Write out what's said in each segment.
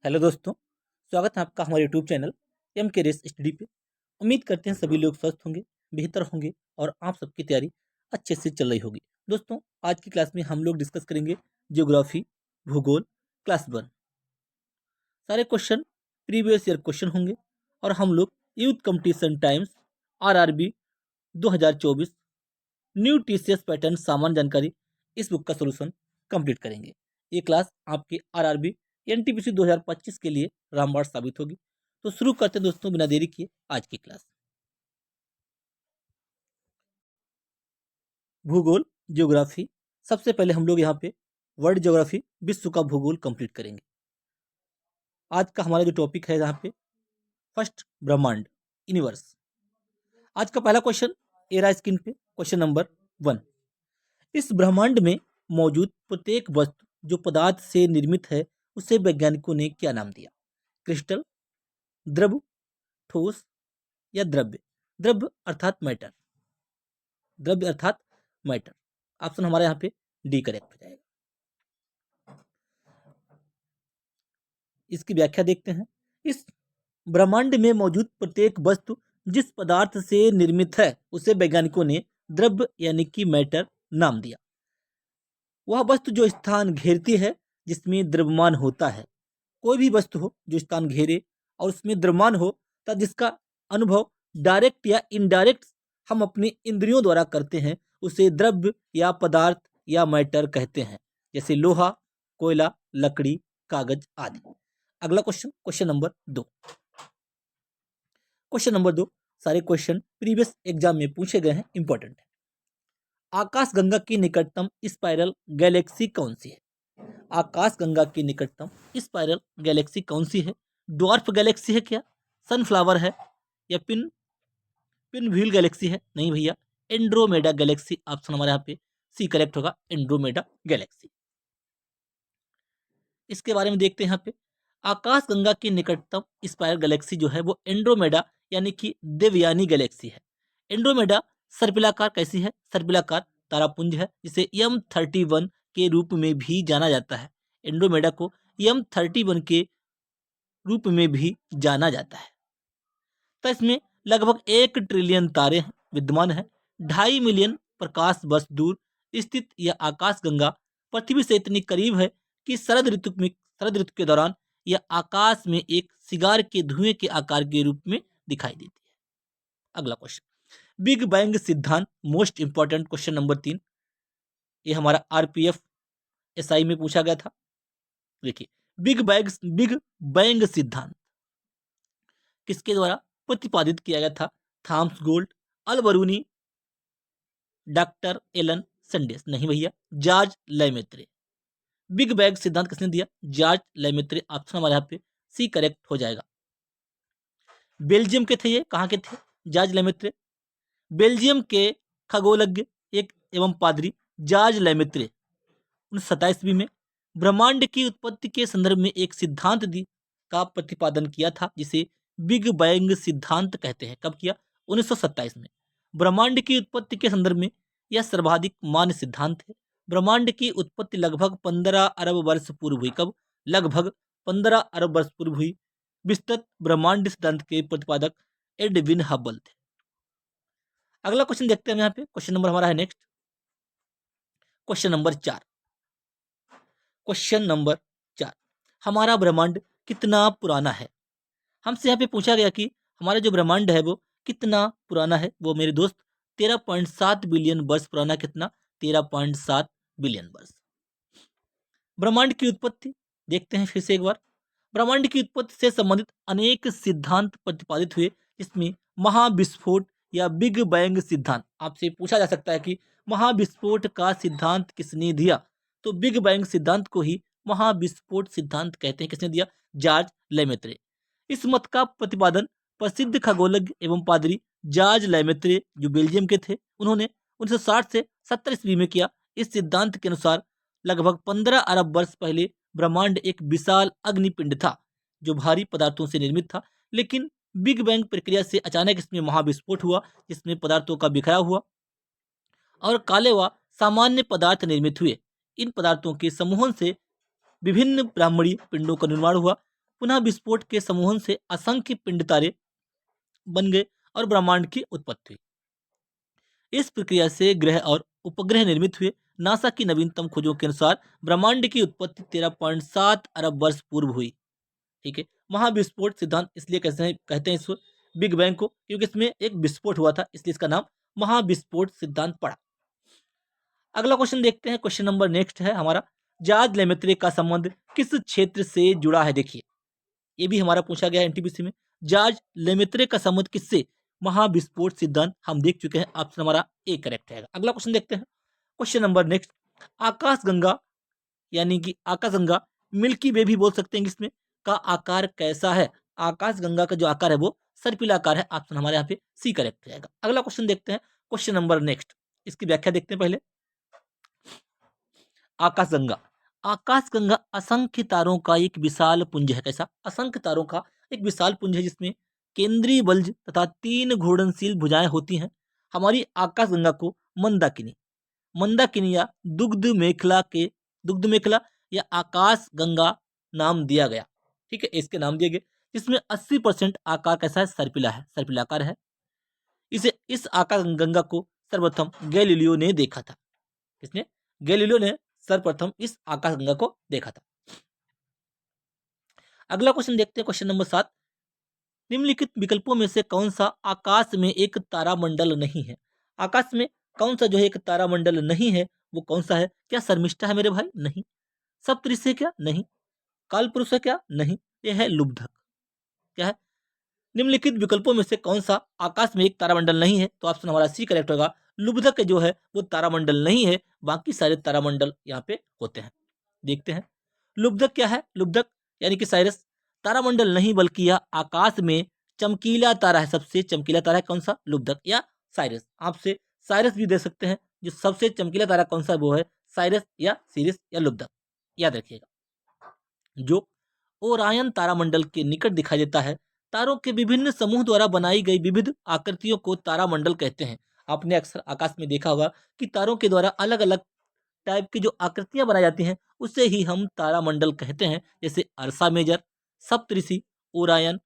Hello दोस्तों, स्वागत है आपका हमारे यूट्यूब चैनल एम के रेस स्टडी पे। उम्मीद करते हैं सभी लोग स्वस्थ होंगे, बेहतर होंगे और आप सबकी तैयारी अच्छे से चल रही होगी। दोस्तों, आज की क्लास में हम लोग डिस्कस करेंगे ज्योग्राफी, भूगोल, क्लास 1। सारे क्वेश्चन प्रीवियस ईयर क्वेश्चन होंगे और हम लोग youth competition times RRB 2024 new TCS pattern सामान्य जानकारी इस बुक का सोल्यूशन कंप्लीट करेंगे। ये क्लास आपके आरआरबी एनटीपीसी 2025 के लिए रामबाण साबित होगी। तो शुरू करते हैं दोस्तों, बिना देरी किए आज की क्लास। भूगोल, ज्योग्राफी। सबसे पहले हम लोग यहाँ पे वर्ल्ड ज्योग्राफी, विश्व का भूगोल कंप्लीट करेंगे। आज का हमारा जो टॉपिक है यहाँ पे फर्स्ट, ब्रह्मांड, यूनिवर्स। आज का पहला क्वेश्चन ए रहा स्क्रीन पे, क्वेश्चन नंबर 1। इस ब्रह्मांड में मौजूद प्रत्येक वस्तु जो पदार्थ से निर्मित है उसे वैज्ञानिकों ने क्या नाम दिया? क्रिस्टल, द्रव, ठोस या द्रव्य? द्रव्य अर्थात मैटर, द्रव्य अर्थात मैटर। ऑप्शन हमारे यहाँ पे डी करेक्ट हो जाएगा। इसकी व्याख्या देखते हैं। इस ब्रह्मांड में मौजूद प्रत्येक वस्तु जिस पदार्थ से निर्मित है उसे वैज्ञानिकों ने द्रव्य यानी कि मैटर नाम दिया। वह वस्तु जो स्थान घेरती है जिसमें द्रव्यमान होता है। कोई भी वस्तु हो जो स्थान घेरे और उसमें द्रव्यमान हो, तथा जिसका अनुभव डायरेक्ट या इनडायरेक्ट हम अपने इंद्रियों द्वारा करते हैं, उसे द्रव्य या पदार्थ या मैटर कहते हैं, जैसे लोहा, कोयला, लकड़ी, कागज आदि। अगला question, question number 2। Question number 2 सारे क्वेश्चन प्रीवियस एग्जाम में पूछे गए हैं, इंपॉर्टेंट है। आकाशगंगा की निकटतम स्पाइरल गैलेक्सी कौन सी है? आकाशगंगा की निकटतम स्पाइरल गैलेक्सी कौन सी है? ड्वार्फ गैलेक्सी है क्या? सनफ्लावर है? या पिनव्हील गैलेक्सी है? नहीं भैया, एंड्रोमेडा गैलेक्सी। ऑप्शन हमारे यहाँ पे सी करेक्ट होगा, एंड्रोमेडा गैलेक्सी। इसके बारे में देखते हैं यहाँ पे। आकाशगंगा की निकटतम स्पाइरल गैलेक्सी जो है वो एंड्रोमेडा यानी कि देवयानी गैलेक्सी है। एंड्रोमेडा सर्पिलाकार कैसी है? सर्पिलाकार तारापुंज है, जिसे M31 के रूप में भी जाना जाता है। एंड्रोमेडा को M31 के रूप में भी जाना जाता है। तो इसमें लगभग 1 ट्रिलियन तारे विद्यमान हैं। 2.5 मिलियन प्रकाश वर्ष दूर स्थित यह आकाशगंगा पृथ्वी से इतनी करीब है कि शरद ऋतु के दौरान यह आकाश में एक सिगार के धुएं के आकार के रूप में दिखाई देती है। अगला क्वेश्चन, बिग बैंग सिद्धांत, मोस्ट इंपॉर्टेंट क्वेश्चन नंबर 3। ये हमारा आरपीएफ एसआई में पूछा गया था। देखिए, बिग बैंग सिद्धांत किसके द्वारा प्रतिपादित किया गया था? Thomas Gold, Alberuni, doctor Alan Sandage? नहीं भैया, जॉर्ज लेमेत्रे। बिग बैंग सिद्धांत किसने दिया? George Lemaître. ऑप्शन हमारे यहाँ पे सी करेक्ट हो जाएगा। बेल्जियम के थे ये, कहाँ के थे? George Lemaître. बेल्जियम के खगोलज्ञ एक एवं पादरी जॉर्ज लेमेत्रे 1927 में ब्रह्मांड की उत्पत्ति के संदर्भ में एक सिद्धांत का प्रतिपादन किया था, जिसे बिग बैंग सिद्धांत कहते हैं। कब किया? 1927 में। ब्रह्मांड की उत्पत्ति के संदर्भ में यह सर्वाधिक मान्य सिद्धांत है। ब्रह्मांड की उत्पत्ति लगभग 15 अरब वर्ष पूर्व हुई। कब? लगभग 15 अरब वर्ष पूर्व हुई। विस्तृत ब्रह्मांड सिद्धांत के प्रतिपादक एडविन हबल थे। अगला क्वेश्चन देखते हैं यहाँ पे। क्वेश्चन नंबर हमारा है next, question number 4। Question number 4, हमारा ब्रह्मांड कितना पुराना है? हमसे यहाँ पे पूछा गया कि हमारा जो ब्रह्मांड है वो कितना पुराना है। वो मेरे दोस्त 13.7 बिलियन वर्ष पुराना। कितना? 13.7 बिलियन वर्ष। ब्रह्मांड की उत्पत्ति देखते हैं फिर से एक बार। ब्रह्मांड की उत्पत्ति से संबंधित अनेक सिद्धांत प्रतिपादित हुए, जिसमें महाविस्फोट या बिग बैंग सिद्धांत। आपसे पूछा जा सकता है कि महाविस्फोट का सिद्धांत किसने दिया? तो बिग बैंग सिद्धांत को ही महाविस्फोट सिद्धांत कहते हैं। किसने दिया? George Lemaître. इस मत का प्रतिपादन प्रसिद्ध खगोलज्ञ एवं पादरी जॉर्ज लेमेत्रे, जो बेल्जियम के थे, उन्होंने 1960 से 70 ईस्वी में किया। इस सिद्धांत के अनुसार लगभग 15 अरब वर्ष पहले ब्रह्मांड एक विशाल अग्निपिंड था जो भारी पदार्थों से निर्मित था, लेकिन बिग बैंग प्रक्रिया से अचानक इसमें महाविस्फोट हुआ, जिसमें पदार्थों का बिखराव हुआ और काले व सामान्य पदार्थ निर्मित हुए। इन पदार्थों के समूहन से विभिन्न ब्रह्मांडीय पिंडों का निर्माण हुआ। पुनः विस्फोट के समूहन से असंख्य पिंड तारे बन गए और ब्रह्मांड की उत्पत्ति हुई। इस प्रक्रिया से ग्रह और उपग्रह निर्मित हुए। नासा की नवीनतम खोजों के अनुसार ब्रह्मांड की उत्पत्ति 13.7 अरब वर्ष पूर्व हुई। ठीक है, महाविस्फोट सिद्धांत इसलिए कहते हैं इस बिग बैंग को, क्योंकि इसमें एक विस्फोट हुआ था, इसलिए इसका नाम महाविस्फोट सिद्धांत पड़ा। अगला क्वेश्चन देखते हैं। क्वेश्चन नंबर नेक्स्ट है हमारा, जार्ज लेमेत्रे का संबंध किस क्षेत्र से जुड़ा है? देखिए, ये भी हमारा पूछा गया है एनटीपीसी में। जार्ज लेमेत्रे का संबंध किससे? महाविस्फोट सिद्धांत हम देख चुके हैं, ऑप्शन हमारा ए करेक्ट है। अगला क्वेश्चन देखते हैं। क्वेश्चन नंबर नेक्स्ट, आकाशगंगा यानी कि आकाशगंगा, मिल्की वे भी बोल सकते हैं इसमें, का आकार कैसा है? आकाशगंगा का जो आकार है वो सर्पिल आकार है, ऑप्शन हमारे यहाँ पे सी करेक्ट रहेगा। अगला क्वेश्चन देखते हैं। क्वेश्चन नंबर नेक्स्ट, इसकी व्याख्या देखते हैं पहले। आकाशगंगा, आकाशगंगा असंख्य तारों का एक विशाल पुंज है। कैसा? असंख्य तारों का एक विशाल पुंज है, जिसमें केंद्रीय बल्ज तथा 3 घूर्णनशील भुजाएं होती हैं। हमारी आकाशगंगा को मंदाकिनी, मंदाकिनी या दुग्ध मेखला या आकाश गंगा नाम दिया गया। ठीक है, इसके नाम दिए गए, जिसमें 80% आकार कैसा है? सर्पिला है, सर्पिलाकार है। इस आकाश गंगा को सर्वप्रथम गैलीलियो ने देखा था। किसने? गैलीलियो ने सर्वप्रथम इस आकाश गंगा को देखा था। अगला क्वेश्चन देखते हैं। क्वेश्चन नंबर 7, निम्नलिखित विकल्पों में से कौन सा आकाश में एक तारामंडल नहीं है? आकाश में कौन सा जो है एक तारामंडल नहीं है, वो कौन सा है? क्या शर्मिष्ठा है मेरे भाई? नहीं। सप्तऋषि है क्या? नहीं। कालपुरुष है क्या? नहीं। यह है लुब्धक। क्या है? निम्नलिखित विकल्पों में से कौन सा आकाश में एक तारामंडल नहीं है? तो ऑप्शन हमारा सी करेक्ट होगा। लुब्धक जो है वो तारामंडल नहीं है, बाकी सारे तारामंडल यहाँ पे होते हैं। देखते हैं लुब्धक क्या है। लुब्धक यानी कि साइरस तारामंडल नहीं, बल्कि यह आकाश में चमकीला तारा है। सबसे चमकीला तारा है कौन सा? लुब्धक या साइरस। आपसे साइरस भी दे सकते हैं, जो सबसे चमकीला तारा कौन सा वो है? साइरस या सीरिस या लुब्धक, याद रखिएगा। जो ओरायन तारामंडल के निकट दिखाई देता है। तारों के विभिन्न समूह द्वारा बनाई गई विविध आकृतियों को तारामंडल कहते हैं। आपने अक्सर आकाश में देखा होगा कि तारों के द्वारा अलग अलग टाइप की जो आकृतियां बनाई जाती हैं, उसे ही हम तारामंडल कहते हैं। जैसे अर्सा मेजर, सप्तऋषि, ओरायन,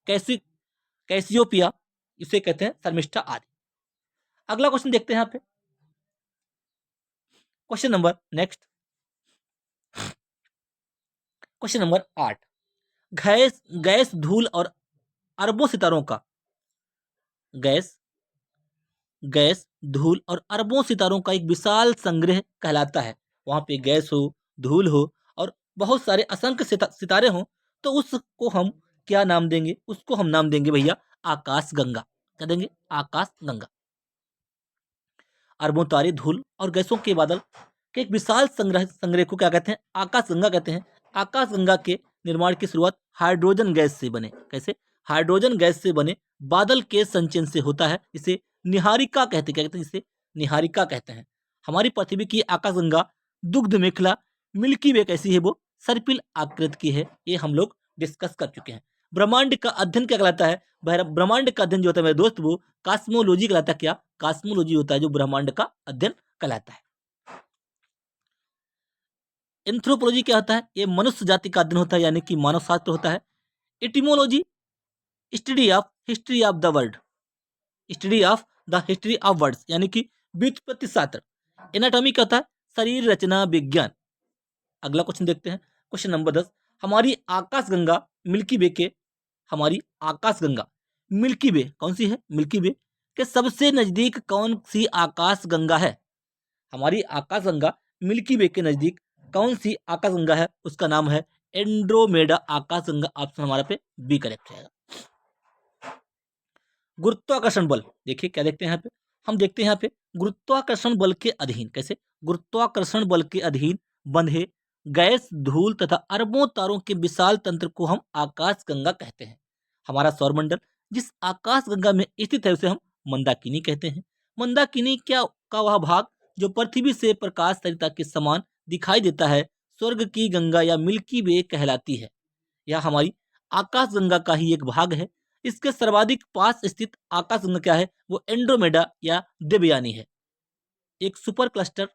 कैसी कैसियोपिया, इसे कहते हैं शर्मिष्ठा आदि। अगला क्वेश्चन देखते हैं यहाँ पे। Question number next, question number 8, gas gas धूल और अरबों सितारों का, गैस गैस धूल और अरबों सितारों का एक विशाल संग्रह कहलाता है। वहां पे गैस हो, धूल हो और बहुत सारे असंख्य सितारे हों, तो उसको हम क्या नाम देंगे? उसको हम नाम देंगे भैया आकाश गंगा। क्या देंगे? आकाश गंगा। अरबों तारे, धूल और गैसों के बादल के एक विशाल संग्रह को क्या कहते हैं? आकाश गंगा कहते हैं। आकाश गंगा के निर्माण की शुरुआत हाइड्रोजन गैस से बने, कैसे? हाइड्रोजन गैस से बने बादल के संचयन से होता है। इसे निहारिका कहते हैं। क्या कहते हैं? इसे निहारिका कहते हैं। हमारी पृथ्वी की आकाश गंगा दुग्ध मेखला मिल्की वे कैसी है? वो सर्पिल आकृति की है। ये हम लोग डिस्कस कर चुके हैं। ब्रह्मांड का अध्ययन क्या कहलाता है? ब्रह्मांड का अध्ययन जो होता है मेरे दोस्त, वो कास्मोलॉजी कहलाता है। क्या? कास्मोलॉजी होता है जो ब्रह्मांड का अध्ययन कहलाता है। एंथ्रोपोलॉजी क्या होता है? ये मनुष्य जाति का अध्ययन होता है, यानी कि मानव शास्त्र होता है। Etymology, study of history of the world, study of the history of words, यानी कि व्युत्पत्ति शास्त्र। एनाटॉमी क्या होता है? शरीर रचना विज्ञान। अगला क्वेश्चन देखते हैं। क्वेश्चन नंबर 10, हमारी आकाशगंगा मिल्की वे के, हमारी आकाशगंगा मिल्की वे कौन सी है? मिल्की वे के सबसे नजदीक कौन सी आकाशगंगा है? हमारी आकाशगंगा मिल्की वे के नजदीक कौन सी आकाशगंगा है? उसका नाम है एंड्रोमेडा आकाशगंगा। ऑप्शन हमारा पे बी करेक्ट रहेगा। गुरुत्वाकर्षण बल, देखिए क्या देखते हैं यहाँ पे? हम देखते हैं यहाँ पे गुरुत्वाकर्षण बल के अधीन, कैसे? गुरुत्वाकर्षण बल के अधीन बंधे गैस, धूल तथा अरबों तारों के विशाल तंत्र को हम आकाशगंगा कहते हैं। हमारा सौरमंडल जिस आकाशगंगा में स्थित है, उसे हम मंदाकिनी कहते हैं। मंदाकिनी क्या का वह भाग जो पृथ्वी से प्रकाश सरिता के समान दिखाई देता है, स्वर्ग की गंगा या मिल्की वे कहलाती है। यह हमारी आकाशगंगा का ही एक भाग है। इसके सर्वाधिक पास स्थित आकाशगंगा क्या है? वो एंड्रोमेडा या देवयानी है। एक सुपर क्लस्टर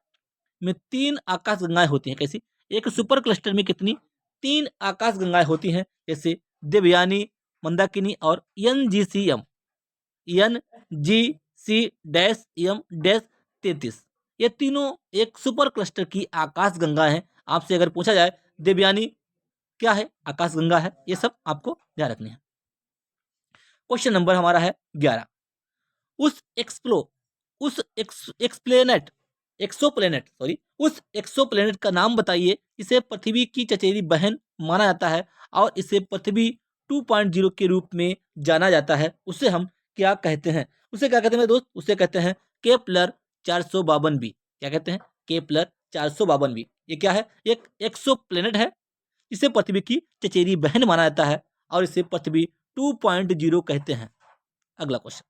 में 3 आकाशगंगाएं होती हैं। कैसी? एक सुपर क्लस्टर में कितनी? 3 आकाशगंगाएं होती हैं, जैसे देवयानी, मंदाकिनी और एनजीसीएम, NGC-M-33। ये तीनों एक सुपर क्लस्टर की आकाशगंगा हैं। आपसे अगर पूछा जाए देवयानी क्या है, आकाशगंगा है, ये सब आपको ध्यान रखने हैं। क्वेश्चन नंबर हमारा है 11। उस एक्सप्लो उस एक्सप्लेनेट एक्सोप्लेनेट सॉरी उस एक्सोप्लेनेट का नाम बताइए इसे पृथ्वी की चचेरी बहन माना जाता है और इसे पृथ्वी 2.0 के रूप में जाना जाता है। उसे हम क्या कहते हैं? उसे क्या कहते हैं मेरे दोस्त? उसे कहते हैं केपलर 452b। क्या कहते हैं? Kepler 452b। ये क्या है? एक एक्सोप्लेनेट है, इसे पृथ्वी की चचेरी बहन माना जाता है और इसे पृथ्वी 2.0 कहते हैं। अगला क्वेश्चन,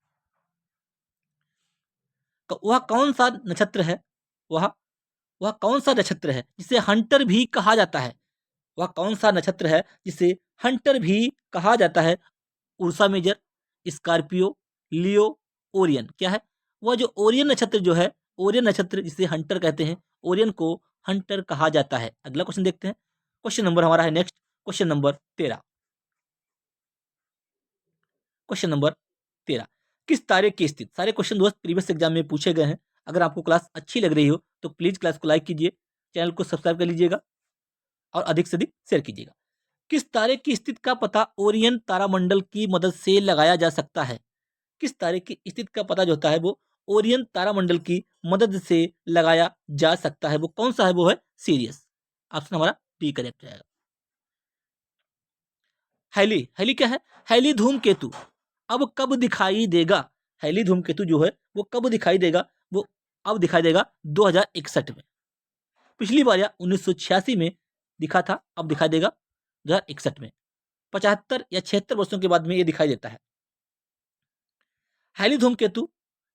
वह कौन सा नक्षत्र है? वह वह कौन सा नक्षत्र है जिसे हंटर भी कहा जाता है? वह कौन सा नक्षत्र है जिसे हंटर भी कहा जाता है? उर्सा मेजर, स्कॉर्पियो, लियो, ओरियन। क्या है? वह जो ओरियन नक्षत्र जो है, ओरियन नक्षत्र जिसे हंटर कहते हैं, ओरियन को हंटर कहा जाता है। अगला क्वेश्चन देखते हैं। क्वेश्चन नंबर हमारा है next, question number 13। Question number 13, किस तारे की स्थिति? सारे क्वेश्चन दोस्त प्रीवियस एग्जाम में पूछे गए हैं। अगर आपको क्लास अच्छी लग रही हो तो प्लीज क्लास को लाइक कीजिए, चैनल को सब्सक्राइब कर लीजिएगा और अधिक से अधिक शेयर कीजिएगा। किस तारे की स्थिति का पता ओरियन तारामंडल की मदद से लगाया जा सकता है? किस तारे की स्थिति का पता जो होता है वो ओरियन तारामंडल की मदद से लगाया जा सकता है। वो कौन सा है? वो है सीरियस। ऑप्शन हमारा डी करेक्ट रहेगा। हैली, हैली क्या है? हैली धूमकेतु अब कब दिखाई देगा? हैली धूमकेतु जो है वो कब दिखाई देगा? वो अब दिखाई देगा 2061 में। पिछली बार या 1986 में दिखा था, अब दिखाई देगा 2061 में। 75 या 76 वर्षों के बाद में ये दिखाई देता है। हैली धूमकेतु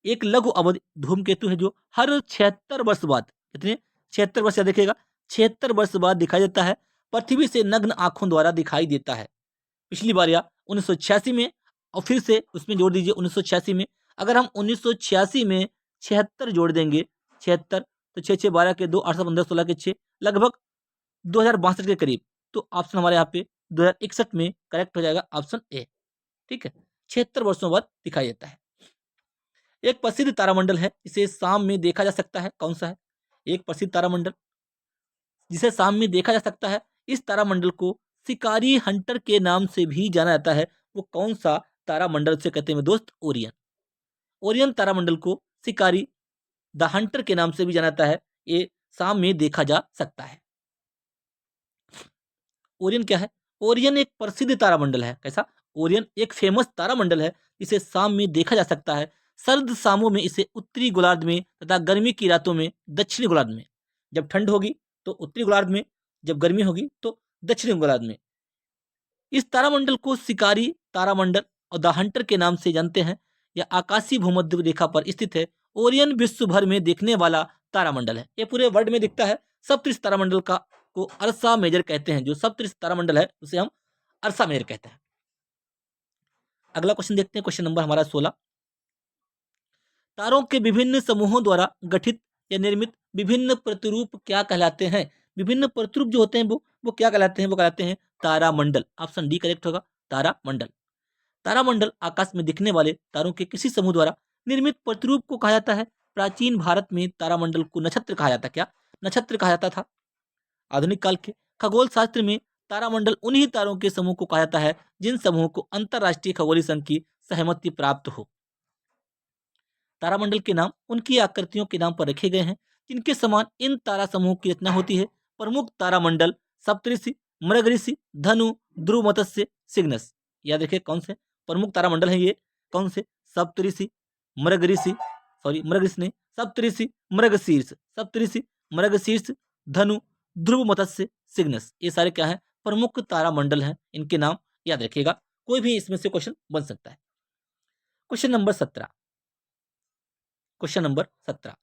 एक लघु अवधि धूमकेतु है जो हर 76 वर्ष बाद, कितने 76 वर्ष या देखिएगा 76 वर्ष बाद दिखाई देता है। पृथ्वी से नग्न आंखों द्वारा दिखाई देता है। पिछली बार या 1986 में और फिर से उसमें जोड़ दीजिए 1986 में। अगर हम 1986 में 76 जोड़ देंगे, 76 तो 6 6 12 के 2 8 15 16 के 6 लगभग 2062 के करीब। तो ऑप्शन हमारे यहाँ पे 2061 में करेक्ट हो जाएगा, ऑप्शन ए। ठीक है, 76 वर्षों बाद दिखाई देता है। एक प्रसिद्ध तारामंडल है, इसे शाम में देखा जा सकता है। कौन सा है? एक प्रसिद्ध तारामंडल जिसे शाम में देखा जा सकता है। इस तारामंडल को शिकारी हंटर के नाम से भी जाना जाता है। वो कौन सा तारामंडल से कहते हैं दोस्त? ओरियन। ओरियन तारामंडल को शिकारी द हंटर के नाम से भी जाना जाता है। ये शाम में देखा जा सकता है। ओरियन क्या है? ओरियन एक प्रसिद्ध तारामंडल है। कैसा? ओरियन एक फेमस तारामंडल है, इसे शाम में देखा जा सकता है। सर्द शामों में इसे उत्तरी गोलार्ध में तथा गर्मी की रातों में दक्षिणी गोलार्ध में। जब ठंड होगी तो उत्तरी गोलार्ध में, जब गर्मी होगी तो दक्षिणी गोलार्ध में। इस तारामंडल को शिकारी तारामंडल और द हंटर के नाम से जानते हैं। यह आकाशीय भूमध्य रेखा पर स्थित है। ओरियन विश्व भर में देखने वाला तारामंडल है। ये पूरे वर्ल्ड में दिखता है। सप्तऋषि तारामंडल का को अर्सा मेजर कहते हैं। जो सप्तऋषि तारामंडल है उसे हम अर्सा मेजर कहते हैं। अगला क्वेश्चन देखते हैं, क्वेश्चन नंबर हमारा 16। तारों के विभिन्न समूहों द्वारा गठित या निर्मित विभिन्न प्रतिरूप क्या कहलाते हैं? विभिन्न प्रतिरूप जो होते हैं वो क्या कहलाते हैं? वो कहलाते हैं तारामंडल। ऑप्शन डी करेक्ट होगा, तारामंडल। तारामंडल आकाश में दिखने वाले तारों के किसी समूह द्वारा निर्मित प्रतिरूप को कहा जाता है। प्राचीन भारत में तारामंडल को नक्षत्र कहा जाता। क्या नक्षत्र कहा जाता था? आधुनिक काल के खगोल शास्त्र में तारामंडल उन्हीं तारों के समूह को कहा जाता है जिन समूहों को अंतरराष्ट्रीय खगोलीय संघ की सहमति प्राप्त हो। तारामंडल के नाम उनकी आकृतियों के नाम पर रखे गए हैं जिनके समान इन तारा समूह की रचना होती है। प्रमुख तारामंडल सप्तऋषि, मृगऋषि, धनु, ध्रुव, मत्स्य, सिग्नस। याद रखिए कौन से प्रमुख तारामंडल है ये? कौन से? सप्तऋषि, मृगऋषि, सॉरी मृगऋषि नहीं, सप्तऋषि, मृगशीर्ष, सप्तऋषि, मृगशीर्ष, धनु, ध्रुव, मत्स्य, सिग्नस। ये सारे क्या है? प्रमुख तारामंडल हैं। इनके नाम याद रखिएगा, कोई भी इसमें से क्वेश्चन बन सकता है। Question number 17। क्वेश्चन नंबर 17,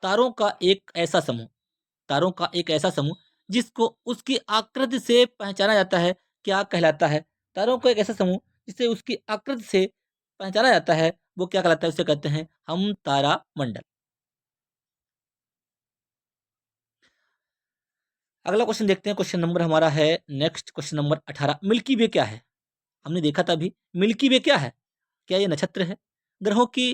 तारों का एक ऐसा समूह, तारों का एक ऐसा समूह जिसको उसकी आकृति से पहचाना जाता है, क्या कहलाता है? तारों का एक ऐसा समूह जिसे उसकी आकृति से पहचाना जाता है, वो क्या कहलाता है? उसे कहते हैं हम तारा मंडल। अगला क्वेश्चन देखते हैं। क्वेश्चन नंबर हमारा है नेक्स्ट, क्वेश्चन नंबर 18। मिल्की वे क्या है? हमने देखा था अभी, मिल्की वे क्या है? क्या ये नक्षत्र है, ग्रहों की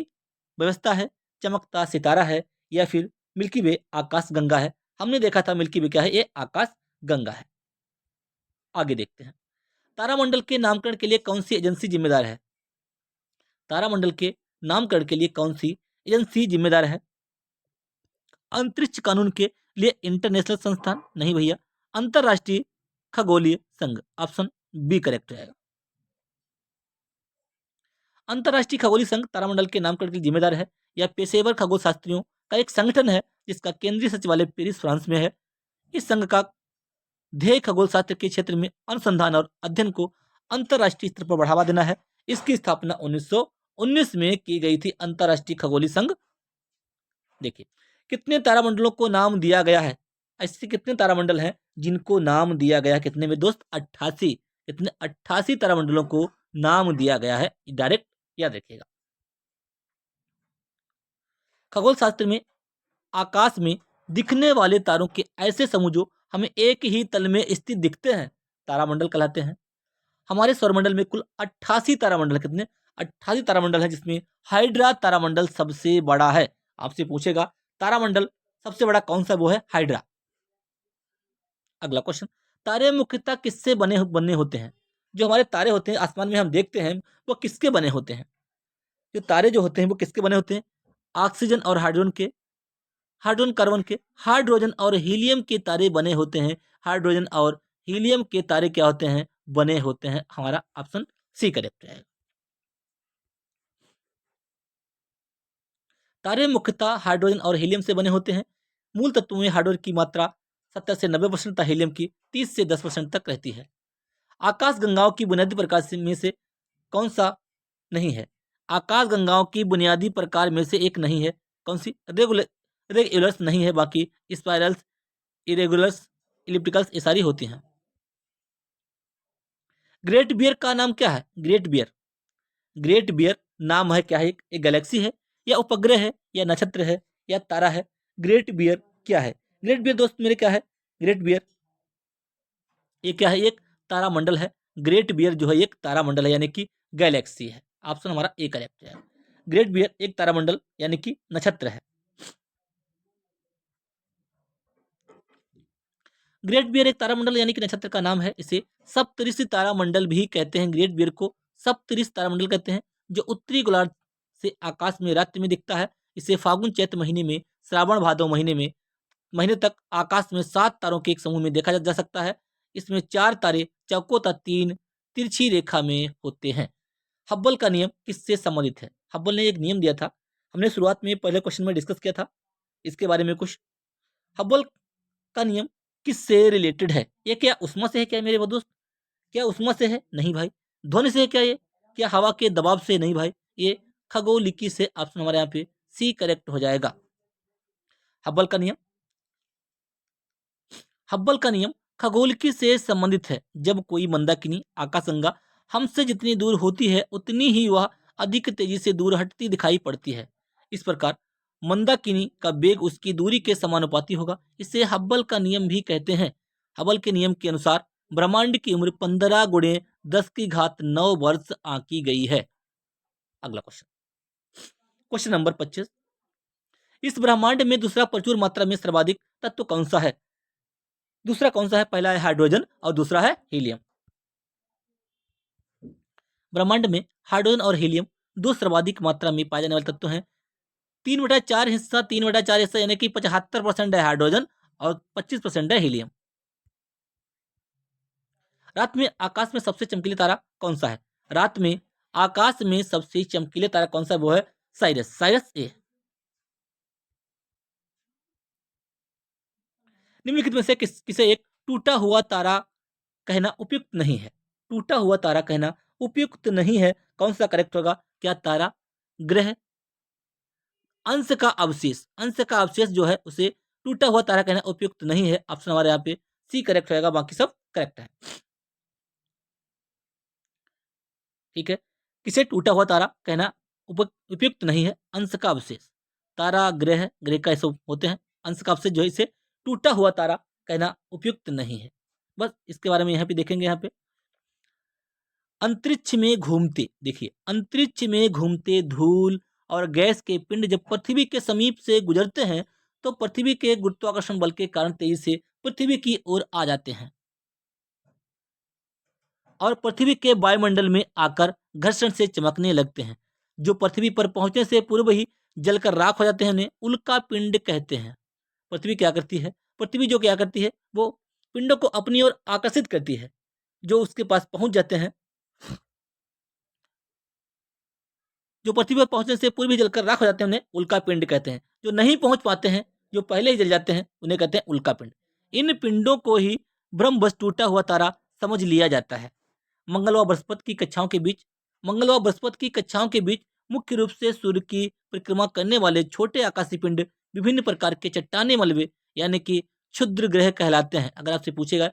व्यवस्था है, चमकता सितारा है, या फिर मिल्की वे आकाश गंगा है? हमने देखा था मिल्की वे क्या है, ये आकाश गंगा है। आगे देखते हैं। तारामंडल के नामकरण के लिए कौन सी एजेंसी जिम्मेदार है? तारामंडल के नामकरण के लिए कौन सी एजेंसी जिम्मेदार है? अंतरिक्ष कानून के लिए इंटरनेशनल संस्थान? नहीं भैया, अंतरराष्ट्रीय खगोलीय संघ। ऑप्शन बी करेक्ट रहेगा। अंतरराष्ट्रीय खगोलीय संघ तारामंडल के नामकरण के लिए जिम्मेदार है। यह पेशेवर खगोल शास्त्रियों का एक संगठन है जिसका केंद्रीय सचिवालय पेरिस, फ्रांस में है। इस संघ का ध्येय खगोल शास्त्र के क्षेत्र में अनुसंधान और अध्ययन को अंतरराष्ट्रीय स्तर पर बढ़ावा देना है। इसकी स्थापना 1919 में की गई थी। अंतरराष्ट्रीय खगोलीय संघ। देखिए, कितने तारामंडलों को नाम दिया गया है? ऐसे कितने तारामंडल हैं जिनको नाम दिया गया है? कितने में दोस्त? 88। कितने? 88 तारामंडलों को नाम दिया गया है। डायरेक्ट याद रखिएगा। खगोल शास्त्र में आकाश में दिखने वाले तारों के ऐसे समूह जो हमें एक ही तल में स्थित दिखते हैं, तारामंडल कहलाते हैं। हमारे सौरमंडल में कुल 88 तारामंडल। कितने? 88 तारामंडल है, जिसमें हाइड्रा तारामंडल सबसे बड़ा है। आपसे पूछेगा तारामंडल सबसे बड़ा कौन सा? वो है हाइड्रा। अगला क्वेश्चन, तारे मुख्यतः किससे बने बने होते हैं? जो हमारे तारे होते हैं आसमान में हम देखते हैं, वो किसके बने होते हैं? जो तारे जो होते हैं वो किसके बने होते हैं? ऑक्सीजन और हाइड्रोजन के, हाइड्रोजन कार्बन के, हाइड्रोजन और हीलियम के तारे बने होते हैं। हाइड्रोजन और हीलियम के तारे क्या होते हैं? बने होते हैं। हमारा ऑप्शन सी करेक्ट है। तारे मुख्यतः हाइड्रोजन और हीलियम से बने होते हैं। मूल तत्वों में हाइड्रोजन की मात्रा 70 से 90% तथा हीलियम की 30 से 10% तक रहती है। आकाश गंगाओं की बुनियादी प्रकार में से कौन सा नहीं है? आकाश गंगाओं की बुनियादी प्रकार में से एक नहीं है। कौन सी? रेगुलर्स नहीं है, बाकी स्पाइरल्स, इरेगुलर्स, इलिप्टिकल्स ये सारी होती हैं। ग्रेट बियर का नाम क्या है? ग्रेट बियर, ग्रेट बियर नाम है क्या है? एक गैलेक्सी है, या उपग्रह है, या नक्षत्र है, या तारा है? ग्रेट बियर क्या है? ग्रेट बियर दोस्त मेरे क्या है? ग्रेट बियर ये क्या है? एक तारामंडल है। ग्रेट बियर जो है एक तारामंडल है, यानी कि गैलेक्सी है। ऑप्शन हमारा ए करेक्ट है। ग्रेट बियर एक तारामंडल यानी कि नक्षत्र है। ग्रेट बियर एक तारामंडल यानी कि नक्षत्र का नाम है। इसे सप्तऋषि तारामंडल भी कहते हैं। ग्रेट बियर को सप्तऋषि तारामंडल कहते हैं, जो उत्तरी गोलार्ध से आकाश में रात्रि में दिखता है। इसे फागुन चैत्र महीने में, श्रावण भादव महीने तक आकाश में 7 तारों के एक समूह में देखा जा सकता है। इसमें 4 तारे चौकों तथा 3 तिरछी रेखा में होते हैं। हब्बल का नियम किससे संबंधित है? हब्बल ने एक नियम दिया था, हमने शुरुआत में पहले क्वेश्चन में डिस्कस किया था इसके बारे में कुछ। हब्बल का नियम किससे रिलेटेड है? ये क्या उष्मा से है क्या मेरे वो दोस्त? क्या उष्मा से है? नहीं भाई। ध्वनि से है क्या ये? क्या हवा के दबाव से? नहीं भाई। ये खगोलिकी से। ऑप्शन हमारे यहाँ पे सी करेक्ट हो जाएगा। हब्बल का नियम, हब्बल का नियम खगोलिकी से संबंधित है। जब कोई मंदाकिनी आकाशगंगा हमसे जितनी दूर होती है उतनी ही वह अधिक तेजी से दूर हटती दिखाई पड़ती है। इस प्रकार मंदाकिनी का वेग उसकी दूरी के समानुपाती होगा। इसे हब्बल का नियम भी कहते हैं। हब्बल के नियम के अनुसार ब्रह्मांड की उम्र 15 गुणे 10 की घात 9 वर्ष आंकी गई है। अगला क्वेश्चन, क्वेश्चन नंबर 25। इस ब्रह्मांड में दूसरा प्रचुर मात्रा में सर्वाधिक तत्व कौन सा है? दूसरा कौन सा है? पहला है हाइड्रोजन और दूसरा है हीलियम। ब्रह्मांड में हाइड्रोजन और हीलियम दो सर्वाधिक मात्रा में पाए जाने वाले तत्व हैं। 3/4 हिस्सा, 3/4 हिस्सा यानी कि 75% है हाइड्रोजन और 25% है हीलियम। रात में आकाश में सबसे चमकीला तारा कौन सा है? रात में आकाश में सबसे चमकीले तारा कौन सा है? वो है साइरस, साइरस ए। निम्नलिखित में से किसे एक टूटा हुआ तारा कहना उपयुक्त नहीं है? टूटा हुआ तारा कहना उपयुक्त नहीं है, कौन सा करेक्ट होगा? क्या तारा, ग्रह, अंश का अवशेष? अंश का अवशेष जो है उसे टूटा हुआ तारा कहना उपयुक्त नहीं है। ऑप्शन हमारे यहाँ पे सी करेक्ट होगा, बाकी सब करेक्ट है। ठीक है, किसे टूटा हुआ तारा कहना उपयुक्त नहीं है? अंश का अवशेष। तारा, ग्रह, ग्रह का सब होते हैं। अंश का अवशेष जो है इसे टूटा हुआ तारा कहना उपयुक्त नहीं है। बस इसके बारे में यहाँ पे देखेंगे। यहाँ पे अंतरिक्ष में घूमते, देखिए अंतरिक्ष में घूमते धूल और गैस के पिंड जब पृथ्वी के समीप से गुजरते हैं तो पृथ्वी के गुरुत्वाकर्षण बल के कारण तेजी से पृथ्वी की ओर आ जाते हैं और पृथ्वी के वायुमंडल में आकर घर्षण से चमकने लगते हैं। जो पृथ्वी पर पहुंचने से पूर्व ही जलकर राख हो जाते हैं उन्हें उल्का पिंड कहते हैं। पृथ्वी क्या करती है, पृथ्वी जो क्या करती है वो पिंडों को अपनी ओर आकर्षित करती है। जो उसके पास पहुंच जाते हैं, जो पृथ्वी पर पहुंचने से पूर्व ही जलकर राख हो जाते हैं उन्हें उल्का पिंड कहते हैं। जो नहीं पहुंच पाते हैं, जो पहले ही जल जाते हैं, उन्हें कहते हैं उल्का पिंड। इन पिंडों को ही ब्रह्मवश टूटा हुआ तारा समझ लिया जाता है। मंगल व बृहस्पति की कक्षाओं के बीच मंगल व बृहस्पति की कक्षाओं के बीच मुख्य रूप से सूर्य की परिक्रमा करने वाले छोटे आकाशीय पिंड विभिन्न प्रकार के चट्टाने मलबे यानी कि क्षुद्र ग्रह कहलाते हैं। अगर आपसे पूछेगा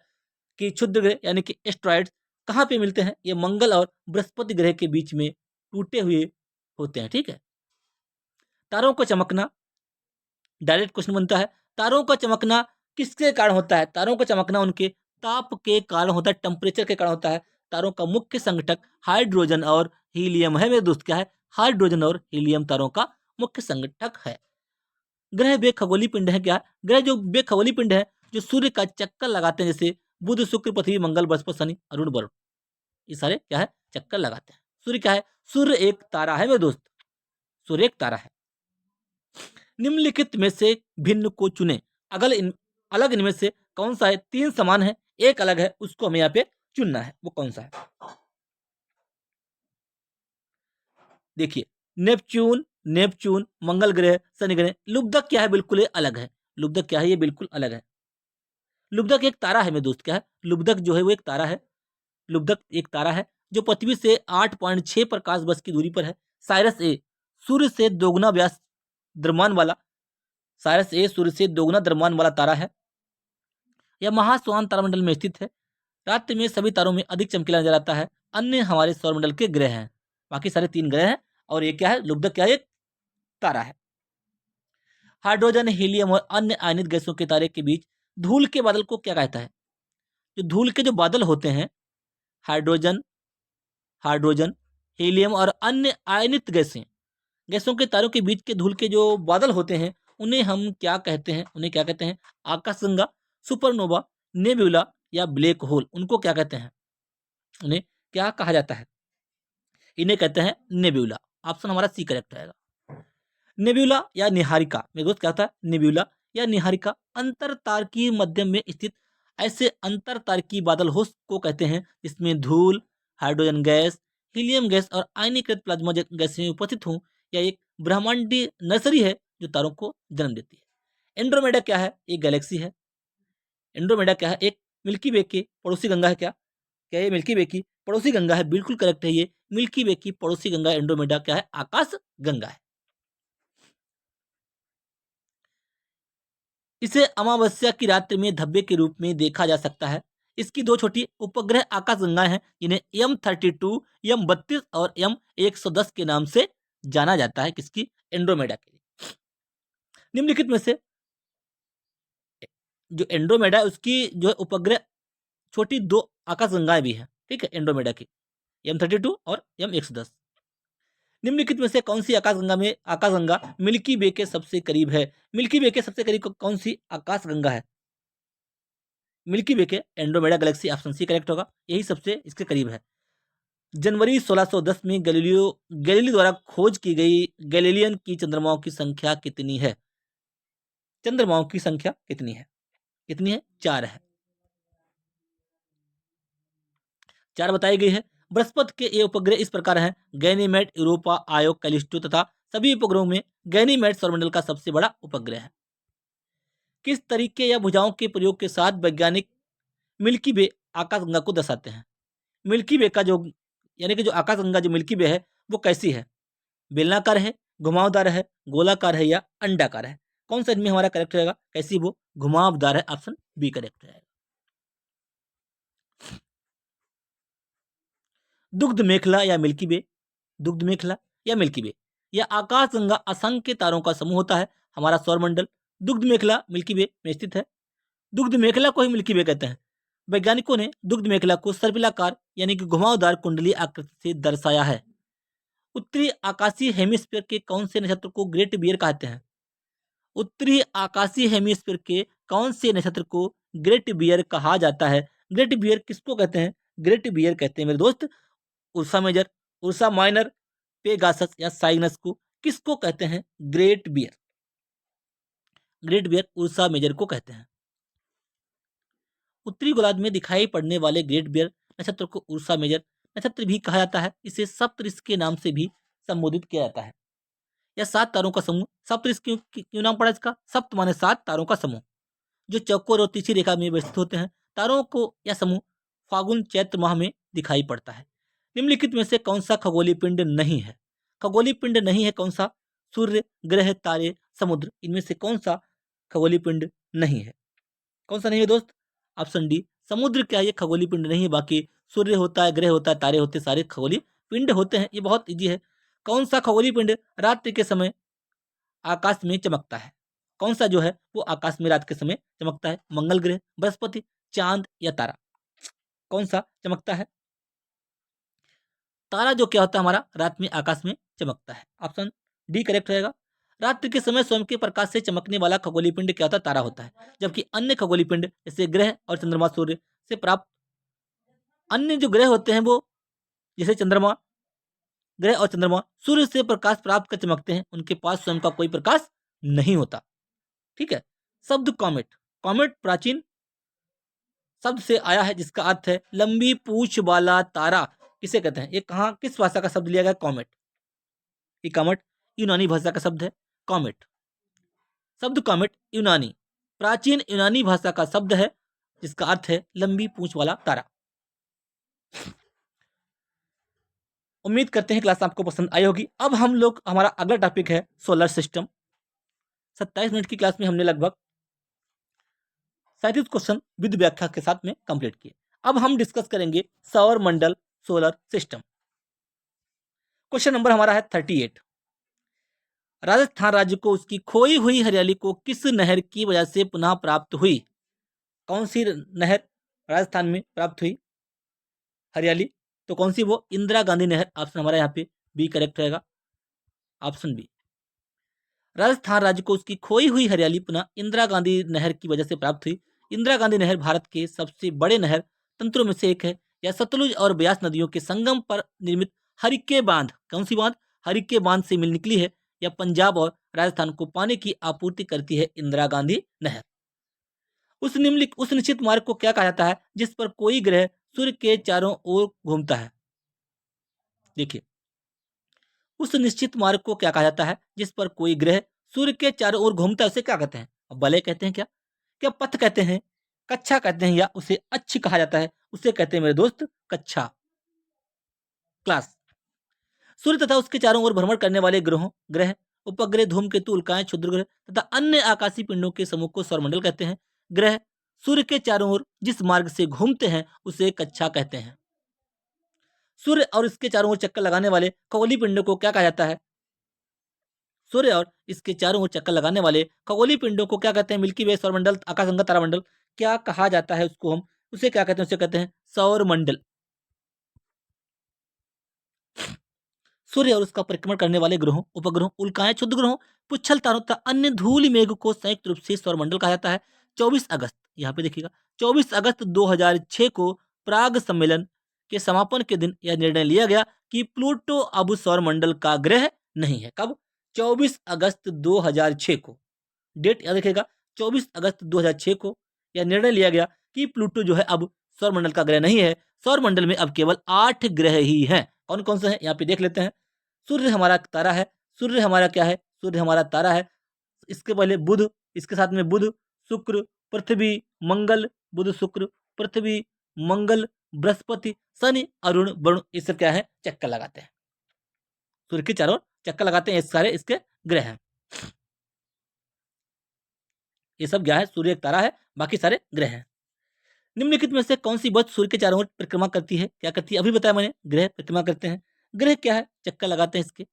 कि क्षुद्र ग्रह यानी कि एस्ट्रॉइड्स कहाँ पे मिलते हैं, ये मंगल और बृहस्पति ग्रह के बीच में टूटे हुए होते हैं। ठीक है। तारों का चमकना, डायरेक्ट क्वेश्चन बनता है, तारों का चमकना किसके कारण होता है? तारों का चमकना उनके ताप के कारण होता है, टेम्परेचर के कारण होता है। तारों का मुख्य संघटक हाइड्रोजन और हीलियम है मेरे दोस्त। क्या है? हाइड्रोजन और हीलियम तारों का मुख्य संघटक है। ग्रह वे खगोलीय पिंड है। क्या? ग्रह जो वे खगोलीय पिंड है जो सूर्य का चक्कर लगाते हैं, जैसे बुध, शुक्र, पृथ्वी, मंगल, बृहस्पति, शनि, अरुण, वरुण, ये सारे क्या है? चक्कर लगाते हैं। सूर्य क्या है? सूर्य एक तारा है मेरे दोस्त, सूर्य एक तारा है। निम्नलिखित में से भिन्न को चुने। अलग इनमें से कौन सा है? तीन समान है, एक अलग है, उसको हमें यहाँ पे चुनना है। वो कौन सा है? देखिए नेपच्यून, नेपच्यून, मंगल ग्रह, शनि ग्रह। लुब्धक क्या है? बिल्कुल ये अलग है। लुब्धक क्या है? ये बिल्कुल अलग है। लुब्धक एक तारा है मेरे दोस्त। क्या है? लुब्धक जो है वो एक तारा है। लुब्धक एक तारा है जो पृथ्वी से 8.6 प्रकाश वर्ष की दूरी पर है। साइरस ए सूर्य से दोगुना व्यास द्रव्यमान वाला साइरस ए सूर्य से दोगुना द्रव्यमान वाला तारा है। यह महास्वान तारामंडल में स्थित है। रात्रि में सभी तारों में अधिक चमकीला नजर आता है। अन्य हमारे सौरमंडल के ग्रह हैं। बाकी सारे तीन ग्रह हैं और ये क्या है? लुब्धक क्या है? एक तारा है। हाइड्रोजन, हीलियम और अन्य आयनित गैसों के तारे के बीच धूल के बादल को क्या कहता है? जो धूल के जो बादल होते हैं, हाइड्रोजन हाइड्रोजन हीलियम और अन्य आयनित गैसों के तारों के बीच के धूल के जो बादल होते हैं उन्हें हम क्या कहते हैं? उन्हें क्या कहते हैं? आकाशगंगा, सुपरनोवा, नेब्यूला या ब्लैक होल। उनको क्या कहते हैं? उन्हें क्या कहा जाता है? इन्हें कहते हैं नेब्यूला। ऑप्शन हमारा सी करेक्ट रहेगा। नेब्यूला या निहारिका, मेरे दोस्त क्या होता है? नेब्यूला या निहारिका अंतर तारकीय मध्यम में स्थित ऐसे अंतर तारकीय बादल होस्ट को कहते हैं जिसमें धूल, हाइड्रोजन गैस, हीलियम गैस और आयनीकृत प्लाज्मा गैसें उपस्थित हों। यह एक ब्रह्मांडीय नर्सरी है जो तारों को जन्म देती है। एंड्रोमेडा क्या है? एक गैलेक्सी है। एंड्रोमेडा क्या है? एक मिल्की वे की पड़ोसी गंगा है। क्या क्या ये मिल्की वे की पड़ोसी गंगा है? बिल्कुल करेक्ट है। ये मिल्की वे की पड़ोसी गंगा एंड्रोमेडा क्या है? आकाश गंगा है। इसे अमावस्या की रात्रि में धब्बे के रूप में देखा जा सकता है। इसकी दो छोटी उपग्रह आकाशगंगाएं हैं जिन्हें M32, M32 और M110 के नाम से जाना जाता है। किसकी? एंड्रोमेडा के लिए। निम्नलिखित में से जो एंड्रोमेडा है उसकी जो है उपग्रह छोटी दो आकाशगंगाएं भी हैं। ठीक है, एंड्रोमेडा की M32 और M110। निम्नलिखित में से कौन सी आकाशगंगा मिल्की वे के सबसे करीब है? मिल्की वे के सबसे करीब कौन सी आकाशगंगा है? मिल्की वे के Andromeda galaxy, option C correct होगा। यही सबसे इसके करीब है। जनवरी 1610 में गैलीली द्वारा खोज की गई गैलीलियन की चंद्रमाओं की संख्या कितनी है? चंद्रमाओं की संख्या कितनी है? कितनी है? 4 है। 4 बताई गई है। बृहस्पति के ये उपग्रह इस प्रकार हैं: गैनीमेड, यूरोपा, आयो, कैलिस्टो तथा सभी उपग्रहों में गैनीमेड सौरमंडल का सबसे बड़ा उपग्रह है। किस तरीके या भुजाओं के प्रयोग के साथ वैज्ञानिक मिल्की वे आकाशगंगा को दर्शाते हैं? मिल्की वे का जो यानी कि जो आकाशगंगा जो मिल्की वे है वो कैसी है? बेलनाकार है, घुमावदार है, गोलाकार है या अंडाकार है? कौन सा इनमें हमारा करेक्ट रहेगा? कैसी वो? घुमावदार है। ऑप्शन बी करेक्ट रहेगा। दुग्ध मेखला या मिल्की वे, दुग्ध मेखला या मिल्की वे, यह आकाशगंगा असंख्य तारों का समूह होता है। हमारा सौरमंडल दुग्ध मेखला मिल्की वे में स्थित है। दुग्ध मेखला को ही मिल्की वे कहते हैं। वैज्ञानिकों ने दुग्ध मेखला को सर्पिलाकार यानी कि घुमावदार कुंडली आकृति से दर्शाया है। उत्तरी आकाशीय हेमिस्फीयर के कौन से नक्षत्र को ग्रेट बियर कहते हैं? उत्तरी आकाशीय हेमिस्फीयर के कौन से नक्षत्र को ग्रेट बियर कहा जाता है? ग्रेट बियर किसको कहते हैं? ग्रेट बियर कहते हैं मेरे दोस्त Ursa Major, Ursa Minor, Pegasus या साइनस को किसको कहते हैं? Great bear. Great bear Ursa Major को कहते हैं। उत्तरी गोलार्ध में दिखाई पड़ने वाले ग्रेट बियर नक्षत्र को उर्सा मेजर नक्षत्र भी कहा जाता है। इसे सप्तऋषि के नाम से भी संबोधित किया जाता है। यह 7 तारों का समूह, सप्तऋषि क्यों नाम पड़ा इसका? सप्त माने 7 तारों का समूह जो चौकोर और तिरछी रेखा में व्यवस्थित होते हैं। तारों को यह समूह फागुन चैत्र माह में दिखाई पड़ता है। निम्नलिखित में से कौन सा खगोलीय पिंड नहीं है? खगोलीय पिंड नहीं है कौन सा? सूर्य, ग्रह, तारे, समुद्र, इनमें से कौन सा खगोलीय पिंड नहीं है? कौन सा नहीं है दोस्त? ऑप्शन डी समुद्र। क्या ये खगोलीय पिंड नहीं है? बाकी सूर्य होता है, ग्रह होता है, तारे होते हैं, सारे खगोलीय पिंड होते हैं। ये बहुत इजी है। कौन सा खगोलीय पिंड रात्रि के समय आकाश में चमकता है? कौन सा जो है वो आकाश में रात के समय चमकता है? मंगल ग्रह, बृहस्पति, चांद या तारा? कौन सा चमकता है? तारा जो क्या होता है हमारा रात में आकाश में चमकता है। ऑप्शन डी करेक्ट रहेगा। रात्रि के समय स्वयं के प्रकाश से चमकने वाला खगोलीय पिंड क्या होता है? तारा होता है। जबकि अन्य खगोलीय पिंड जैसे ग्रह और चंद्रमा सूर्य से प्राप्त अन्य जो ग्रह होते हैं वो जैसे चंद्रमा, ग्रह और चंद्रमा सूर्य से प्रकाश प्राप्त कर चमकते हैं। उनके पास स्वयं का कोई प्रकाश नहीं होता। ठीक है। शब्द कॉमेट। कॉमेट प्राचीन शब्द से आया है जिसका अर्थ है लंबी पूंछ वाला तारा। किसे कहते हैं? ये कहाँ किस भाषा का शब्द लिया गया? कॉमेट। ये कॉमेट यूनानी भाषा का शब्द है। कॉमेट शब्द कॉमेट यूनानी प्राचीन यूनानी भाषा का शब्द है जिसका अर्थ है लंबी पूंछ वाला तारा। उम्मीद करते हैं क्लास आपको पसंद आई होगी। अब हम लोग हमारा अगला टॉपिक है सोलर सिस्टम। 27 मिनट की क्लास में हमने लगभग 37 क्वेश्चन विद व्याख्या के साथ में कंप्लीट किए। अब हम डिस्कस करेंगे सौर मंडल सोलर सिस्टम। क्वेश्चन नंबर हमारा है 38। राजस्थान राज्य को उसकी खोई हुई हरियाली को किस नहर की वजह से पुनः प्राप्त हुई? कौन सी नहर राजस्थान में प्राप्त हुई हरियाली? तो कौन सी? वो इंदिरा गांधी नहर। ऑप्शन हमारा यहाँ पे बी करेक्ट रहेगा। Option B. राजस्थान राज्य को उसकी खोई हुई हरियाली पुनः इंदिरा गांधी नहर की वजह से प्राप्त हुई। इंदिरा गांधी नहर भारत के सबसे बड़े नहर तंत्रों में से एक है। यह सतलुज और ब्यास नदियों के संगम पर निर्मित हरिके बांध, कौन सी बांध? हरिके बांध से मिल निकली है। यह पंजाब और राजस्थान को पानी की आपूर्ति करती है इंदिरा गांधी नहर। उस निश्चित मार्ग को क्या कहा जाता है जिस पर कोई ग्रह सूर्य के चारों ओर घूमता है? देखिए, उस निश्चित मार्ग को क्या कहा जाता है जिस पर कोई ग्रह सूर्य के चारों ओर घूमता है? उसे क्या कहते हैं? वलय कहते हैं क्या? क्या पथ कहते हैं? कक्षा कहते हैं? या उसे अक्ष कहा जाता है? उसे कहते हैं मेरे दोस्त कक्षा। क्लास। सूर्य तथा उसके चारों ओर भ्रमण करने वाले ग्रह, उपग्रह, धूमकेतु, उल्काएं, क्षुद्रग्रह तथा अन्य आकाशीय पिंडों के समूह को सौरमंडल कहते हैं। ग्रह सूर्य के चारों ओर जिस मार्ग से घूमते हैं उसे कक्षा कहते हैं। सूर्य और इसके चारों ओर चक्कर लगाने वाले खगोलीय पिंडों को क्या कहा जाता है? सूर्य और इसके चारों ओर चक्कर लगाने वाले खगोलीय पिंडों को क्या कहते हैं? मिल्की वे, सौरमंडल, आकाशगंगा, तारामंडल। क्या कहा जाता है उसको? हम उसे क्या कहते हैं? उसे कहते हैं सौरमंडल। सूर्य और उसका परिक्रमण करने वाले ग्रहों, उपग्रहों, उल्काएं, क्षुद्र ग्रहों, पुच्छल तारों तथा अन्य धूलि मेघ को संयुक्त रूप से सौरमंडल कहा जाता है। 24 अगस्त, यहाँ पे देखिएगा, 24 अगस्त 2006 को प्राग सम्मेलन के समापन के दिन यह निर्णय लिया गया कि प्लूटो अब सौरमंडल का ग्रह नहीं है। कब? 24 अगस्त 2006 को। डेट याद रखिएगा, 24 अगस्त 2006 को यह निर्णय लिया गया कि प्लूटो जो है अब सौरमंडल का ग्रह नहीं है। सौरमंडल में अब केवल 8 ग्रह ही हैं। कौन कौन से हैं यहाँ पे देख लेते हैं। सूर्य हमारा तारा है। सूर्य हमारा क्या है? सूर्य हमारा तारा है। इसके पहले बुध, इसके साथ में बुध, शुक्र, पृथ्वी, मंगल, बुध, शुक्र, पृथ्वी, मंगल, बृहस्पति, शनि, अरुण, वरुण, ये सब क्या है? चक्कर लगाते हैं। सूर्य के चारों चक्कर लगाते हैं, ये सारे इसके ग्रह हैं। ये सब क्या है? सूर्य एक तारा है, बाकी सारे ग्रह हैं। निम्नलिखित में से कौन सी वस्तु सूर्य के चारों ओर परिक्रमा करती है? क्या करती है? अभी बताया मैंने, ग्रह परिक्रमा करते हैं। ग्रह क्या है? चक्कर लगाते हैं इसके।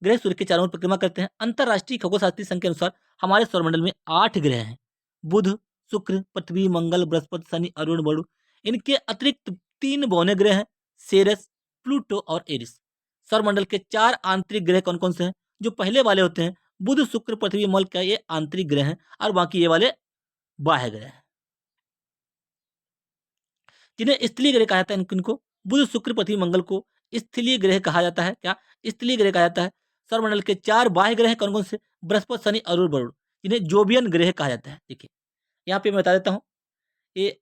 ग्रह सूर्य के चारों ओर परिक्रमा करते हैं। अंतरराष्ट्रीय खगोलशास्त्री संघ के अनुसार हमारे सौरमंडल में 8 ग्रह हैं। बुध, शुक्र, पृथ्वी, मंगल, बृहस्पति, शनि, अरुण, वरुण। इनके अतिरिक्त 3 बौने ग्रह हैं, सेरस, प्लूटो और एरिस। सौरमंडल के 4 आंतरिक ग्रह कौन कौन से हैं? जो पहले वाले होते हैं बुध, शुक्र, पृथ्वी, मंगल, क्या ये आंतरिक ग्रह हैं, और बाकी ये वाले बाह्य ग्रह हैं। जिन्हें स्थलीय ग्रह कहा जाता है, इनको बुध, शुक्र, पृथ्वी, मंगल को स्थलीय ग्रह कहा जाता है। क्या? स्थलीय ग्रह कहा जाता है। सौरमंडल के 4 बाह्य ग्रह कौन कौन से? बृहस्पति, शनि, अरुण, वरुण। जिन्हें जोबियन ग्रह कहा जाता है। देखिए यहाँ पे मैं बता देता हूँ, ये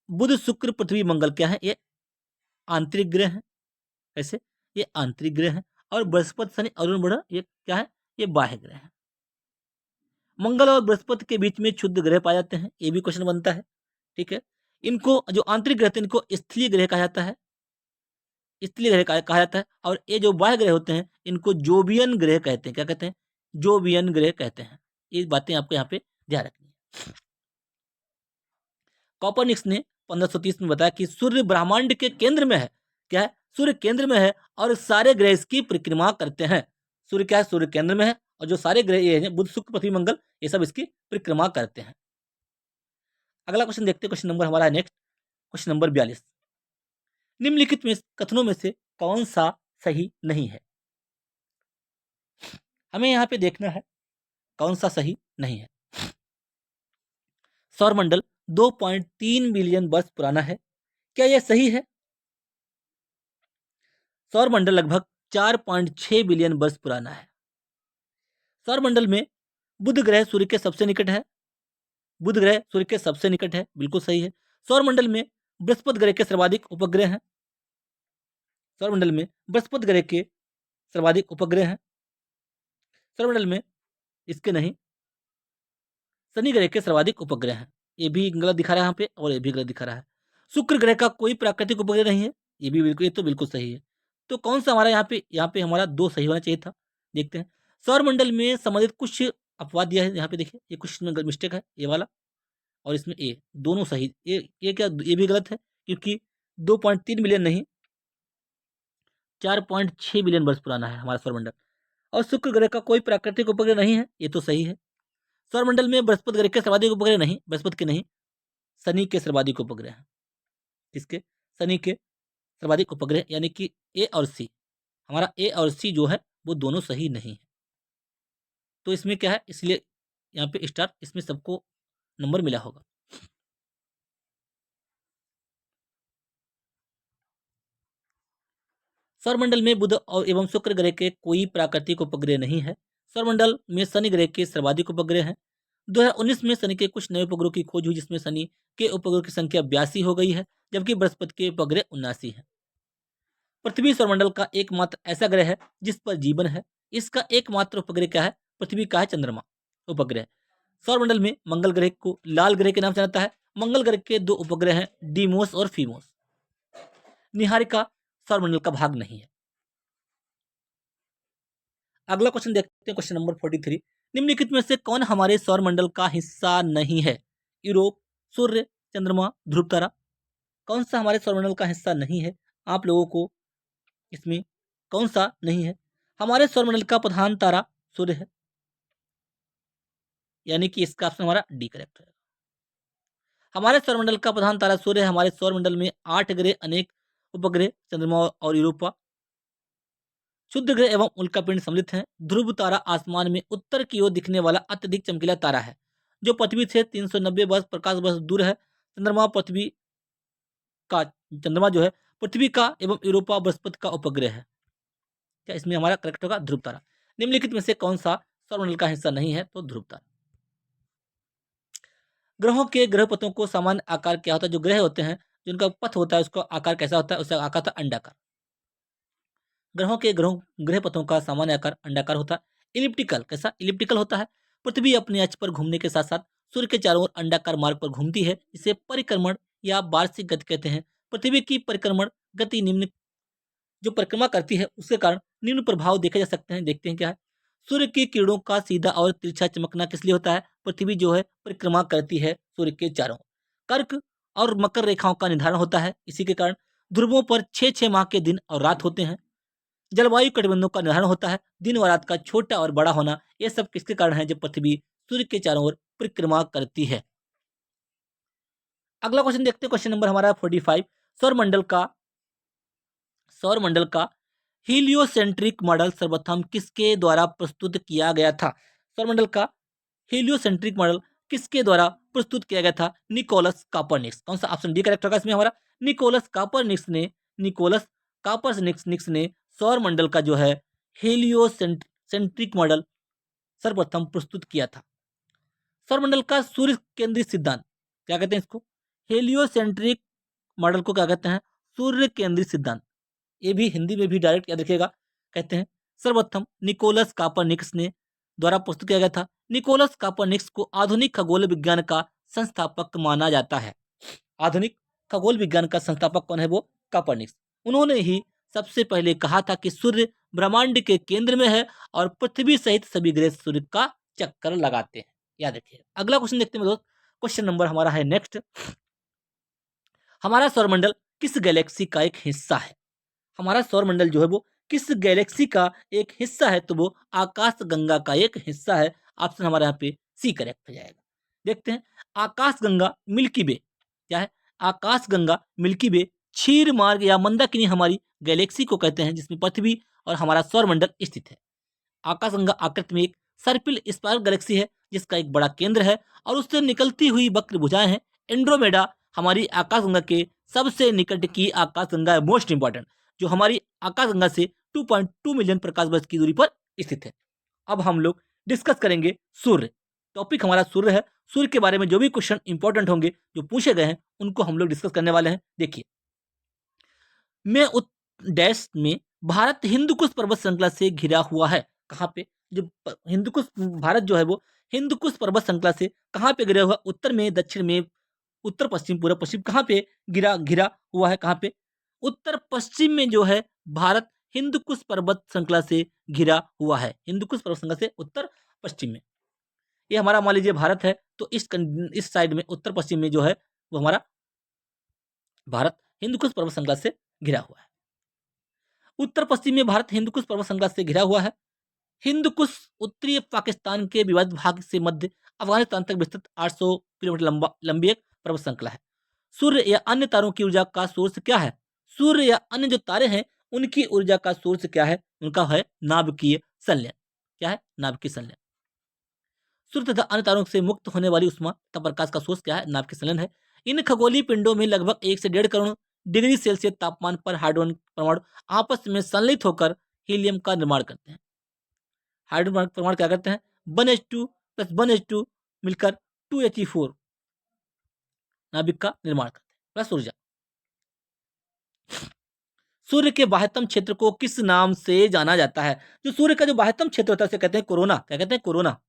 बुध, शुक्र, पृथ्वी, मंगल क्या है? ये आंतरिक ग्रह है। कैसे? ये आंतरिक ग्रह है। और बृहस्पति, शनि, अरुण, वरुण ये क्या है? ये बाह्य ग्रह है। मंगल और बृहस्पति के बीच में क्षुद्र ग्रह पाए जाते हैं, ये भी क्वेश्चन बनता है। ठीक है, इनको जो आंतरिक ग्रह होते हैं इनको स्थलीय ग्रह कहा जाता है, स्थलीय ग्रह कहा जाता है। और ये जो बाह्य ग्रह होते हैं इनको जोबियन ग्रह कहते हैं। क्या कहते हैं? जोबियन ग्रह कहते हैं। ये बातें आपको यहाँ पे ध्यान रखनी है। कॉपरनिक्स ने 1530 में बताया कि सूर्य ब्रह्मांड के केंद्र में है। क्या है? सूर्य केंद्र में है और सारे ग्रह इसकी परिक्रमा करते हैं। सूर्य क्या है? सूर्य केंद्र में है और जो सारे ग्रह ये हैं बुध, शुक्र, पृथ्वी, मंगल, ये सब इसकी परिक्रमा करते हैं। अगला क्वेश्चन देखते हैं। क्वेश्चन नंबर हमारा है नेक्स्ट, क्वेश्चन नंबर 42। निम्नलिखित में कथनों में से कौन सा सही नहीं है? हमें यहाँ पे देखना है कौन सा सही नहीं है। सौरमंडल 2.3 बिलियन वर्ष पुराना है। क्या यह सही है? सौरमंडल लगभग 4.6 बिलियन वर्ष पुराना है। सौरमंडल में बुध ग्रह सूर्य के सबसे निकट है। बुध ग्रह सूर्य के सबसे निकट है, बिल्कुल सही है। सौरमंडल में बृहस्पति ग्रह के सर्वाधिक उपग्रह हैं। सौरमंडल में बृहस्पति ग्रह के सर्वाधिक उपग्रह हैं। सौरमंडल में इसके नहीं, शनि ग्रह के सर्वाधिक उपग्रह हैं। ये भी गलत दिखा रहा है यहाँ पे और ये भी गलत दिखा रहा है। शुक्र ग्रह का कोई प्राकृतिक उपग्रह नहीं है, ये भी बिल्कुल, ये तो बिल्कुल सही है। तो कौन सा हमारा यहाँ पे हमारा 2 सही होना चाहिए था। देखते हैं। सौरमंडल में संबंधित कुछ अपवाद दिया है, यहाँ पे देखिए ये कुछ इसमें मिस्टेक है, ये वाला और इसमें ए, दोनों सही। ये क्या? ये भी गलत है क्योंकि 2.3 मिलियन नहीं, 4.6 बिलियन वर्ष पुराना है हमारा सौरमंडल। और शुक्र ग्रह का कोई प्राकृतिक उपग्रह नहीं है, ये तो सही है। सौरमंडल में बृहस्पति ग्रह के सर्वाधिक उपग्रह नहीं, बृहस्पति के नहीं, शनि के सर्वाधिक उपग्रह हैं। किसके? शनि के सर्वाधिक उपग्रह, यानी कि ए और सी। हमारा ए और सी जो है वो दोनों सही नहीं है। तो इसमें क्या है, इसलिए यहाँ पे स्टार, इसमें सबको नंबर मिला होगा। सौरमंडल में बुध और एवं शुक्र ग्रह के कोई प्राकृतिक उपग्रह नहीं है। सौरमंडल में शनि ग्रह के सर्वाधिक उपग्रह हैं। 2019 में शनि के कुछ नए उपग्रहों की खोज हुई, जिसमें शनि के उपग्रहों की संख्या 82 हो गई है, जबकि बृहस्पति के उपग्रह 79 है। पृथ्वी सौरमंडल का एकमात्र ऐसा ग्रह है जिस पर जीवन है। इसका एकमात्र उपग्रह क्या है? पृथ्वी का है चंद्रमा उपग्रह। सौरमंडल में मंगल ग्रह को लाल ग्रह के नाम से जाना जाता है। मंगल ग्रह के 2 उपग्रह हैं, डीमोस और फीमोस। निहारिका सौरमंडल का भाग नहीं है। अगला क्वेश्चन देखते हैं, क्वेश्चन नंबर 43। निम्नलिखित में से कौन हमारे सौरमंडल का हिस्सा नहीं है? यूरोप, सूर्य, चंद्रमा, ध्रुव तारा। कौन सा हमारे सौरमंडल का हिस्सा नहीं है? आप लोगों को इसमें कौन सा नहीं है? हमारे सौरमंडल का प्रधान तारा सूर्य है, यानी कि इसका ऑप्शन हमारा डी करेक्ट है। हमारे सौरमंडल का प्रधान तारा सूर्य है। हमारे सौरमंडल में 8 ग्रह, अनेक उपग्रह, चंद्रमा और यूरोपा, शुद्ध ग्रह एवं उल्कापिंड सम्मिलित हैं। ध्रुव तारा आसमान में उत्तर की ओर दिखने वाला अत्यधिक चमकीला तारा है, जो पृथ्वी से 390 वर्ष प्रकाश वर्ष दूर है। चंद्रमा जो है पृथ्वी का एवं यूरोपा बृहस्पति का उपग्रह है। क्या इसमें हमारा करेक्ट होगा? ध्रुव तारा। निम्नलिखित में से कौन सा सौरमंडल का हिस्सा नहीं है? तो ध्रुव तारा। ग्रहों के ग्रह पथों को सामान्य आकार क्या होता है? जो ग्रह होते हैं जिनका पथ होता है उसका आकार कैसा होता है? उसका आकार होता है अंडाकार। ग्रहों के ग्रह पथों का सामान्य आकार अंडाकार होता है। इलिप्टिकल, कैसा? इलिप्टिकल होता है। पृथ्वी अपने अक्ष पर घूमने के साथ साथ सूर्य के चारों ओर अंडाकार मार्ग पर घूमती है। इसे परिक्रमण या वार्षिक गति कहते हैं। पृथ्वी की परिक्रमण गति निम्न जो परिक्रमा करती है उसके कारण निम्न प्रभाव देखे जा सकते हैं। देखते हैं क्या है। सूर्य की किरणों का सीधा और तिरछा चमकना किस लिए होता है? पृथ्वी जो है परिक्रमा करती है सूर्य के चारों। कर्क और मकर रेखाओं का निर्धारण होता है, इसी के कारण ध्रुवों पर 6-6 माह के दिन और रात होते हैं। जलवायु कटिबंधों का निर्धारण होता है, दिन और रात का छोटा और बड़ा होना। यह सब किसके कारण है? जब पृथ्वी सूर्य के चारों ओर परिक्रमा करती है। अगला क्वेश्चन देखते हैं, क्वेश्चन नंबर हमारा 45। सौरमंडल का हीलियोसेंट्रिक मॉडल सर्वप्रथम किसके द्वारा प्रस्तुत किया गया था? सौरमंडल का हीलियोसेंट्रिक मॉडल किसके द्वारा प्रस्तुत किया गया था? Nicolaus Copernicus. कौन सा ऑप्शन डी करेक्ट होगा इसमें हमारा? निकोलस कॉपरनिकस ने सौरमंडल का जो है हीलियोसेंट्रिक मॉडल सर्वप्रथम प्रस्तुत किया था। सौरमंडल का सूर्य केंद्रित सिद्धांत क्या कहते हैं इसको? हेलियोसेंट्रिक मॉडल को क्या कहते हैं? सूर्य केंद्रित सिद्धांत। ये भी हिंदी में भी डायरेक्ट याद रखिएगा, कहते हैं सर्वप्रथम निकोलस कॉपरनिकस ने द्वारा प्रस्तुत किया गया था। निकोलस कॉपरनिकस को आधुनिक खगोल विज्ञान का संस्थापक माना जाता है। आधुनिक खगोल विज्ञान का संस्थापक कौन है? वो कॉपरनिकस। उन्होंने ही सबसे पहले कहा था कि सूर्य ब्रह्मांड के केंद्र में है और पृथ्वी सहित सभी ग्रह सूर्य का चक्कर लगाते हैं। याद रखिए। अगला क्वेश्चन देखते हैं दोस्त, क्वेश्चन नंबर हमारा है नेक्स्ट। हमारा सौरमंडल किस गैलेक्सी का एक हिस्सा है? हमारा सौरमंडल जो है वो किस गैलेक्सी का एक हिस्सा है? तो वो आकाश गंगा का एक हिस्सा है। ऑप्शन हमारे यहाँ पे सी करेक्ट हो जाएगा। देखते हैं, आकाश गंगा मिल्की वे क्या है? आकाश गंगा मिल्की वे क्षीर मार्ग या मंदाकिनी हमारी गैलेक्सी को कहते हैं, जिसमें पृथ्वी और हमारा सौरमंडल स्थित है। आकाशगंगा आकृति में एक सर्पिल स्पाइरल गैलेक्सी है, जिसका एक बड़ा केंद्र है और उससे निकलती हुई वक्र भुजाएं हैं। एंड्रोमेडा हमारी आकाशगंगा के सबसे निकट की आकाशगंगा है, मोस्ट इंपॉर्टेंट, जो हमारी आकाशगंगा से 2.2 मिलियन प्रकाश वर्ष की दूरी पर स्थित है। अब हम लोग डिस्कस करेंगे सूर्य। टॉपिक हमारा सूर्य है। सूर्य के बारे में जो भी क्वेश्चन इंपॉर्टेंट होंगे, जो पूछे गए हैं, उनको हम लोग डिस्कस करने वाले हैं। देखिए, में डैश में भारत हिंदुकुश पर्वत श्रृंखला से घिरा हुआ है। कहाँ पे? जो हिंदुकुश भारत जो है वो हिंदुकुश पर्वत श्रृंखला से कहाँ पे घिरा हुआ? उत्तर में, दक्षिण में, उत्तर पश्चिम, पूर्व पश्चिम, कहाँ पे घिरा हुआ है? कहाँ पे? उत्तर पश्चिम में जो है भारत हिंदुकुश पर्वत श्रृंखला से घिरा हुआ है। हिंदुकुश पर्वत श्रृंखला से उत्तर पश्चिम में ये हमारा मान लीजिए भारत है, तो इस साइड में उत्तर पश्चिम में जो है वो हमारा भारत हिंदुकुश पर्वत श्रृंखला से घिरा हुआ है। उत्तर पश्चिम में भारत हिंदुकुश पर्वत श्रृंखला से घिरा हुआ है। हिंदुकुश उत्तरी पाकिस्तान के विवादित भाग से मध्य अफगानिस्तान तक विस्तृत 800 किलोमीटर लंबी एक पर्वत श्रृंखला है। सूर्य या अन्य तारों की ऊर्जा का सोर्स क्या है? सूर्य या अन्य जो तारे हैं, उनकी ऊर्जा का सोर्स क्या है? उनका है नाभिकीय संलयन। क्या है? नाभिकीय संलयन। सूर्य तथा अन्य तारों से मुक्त होने वाली उष्मा तथा प्रकाश का सोर्स क्या है? नाभिकीय संलयन है। इन खगोलीय पिंडों में लगभग 1 से 1.5 करोड़ डिग्री सेल्सियस तापमान पर हाइड्रोजन परमाणु आपस में संलित होकर हीलियम का निर्माण करते हैं। हाइड्रोजन परमाणु क्या करते हैं? 1H2 प्लस 1H2 मिलकर 2He4 नाभिक का निर्माण करते हैं, प्लस ऊर्जा। सूर्य के बाह्यतम क्षेत्र को किस नाम से जाना जाता है? जो सूर्य का जो बाह्यतम क्षेत्र होता है उसे कहते हैं कोरोना। क्या कहते हैं? कोरोना।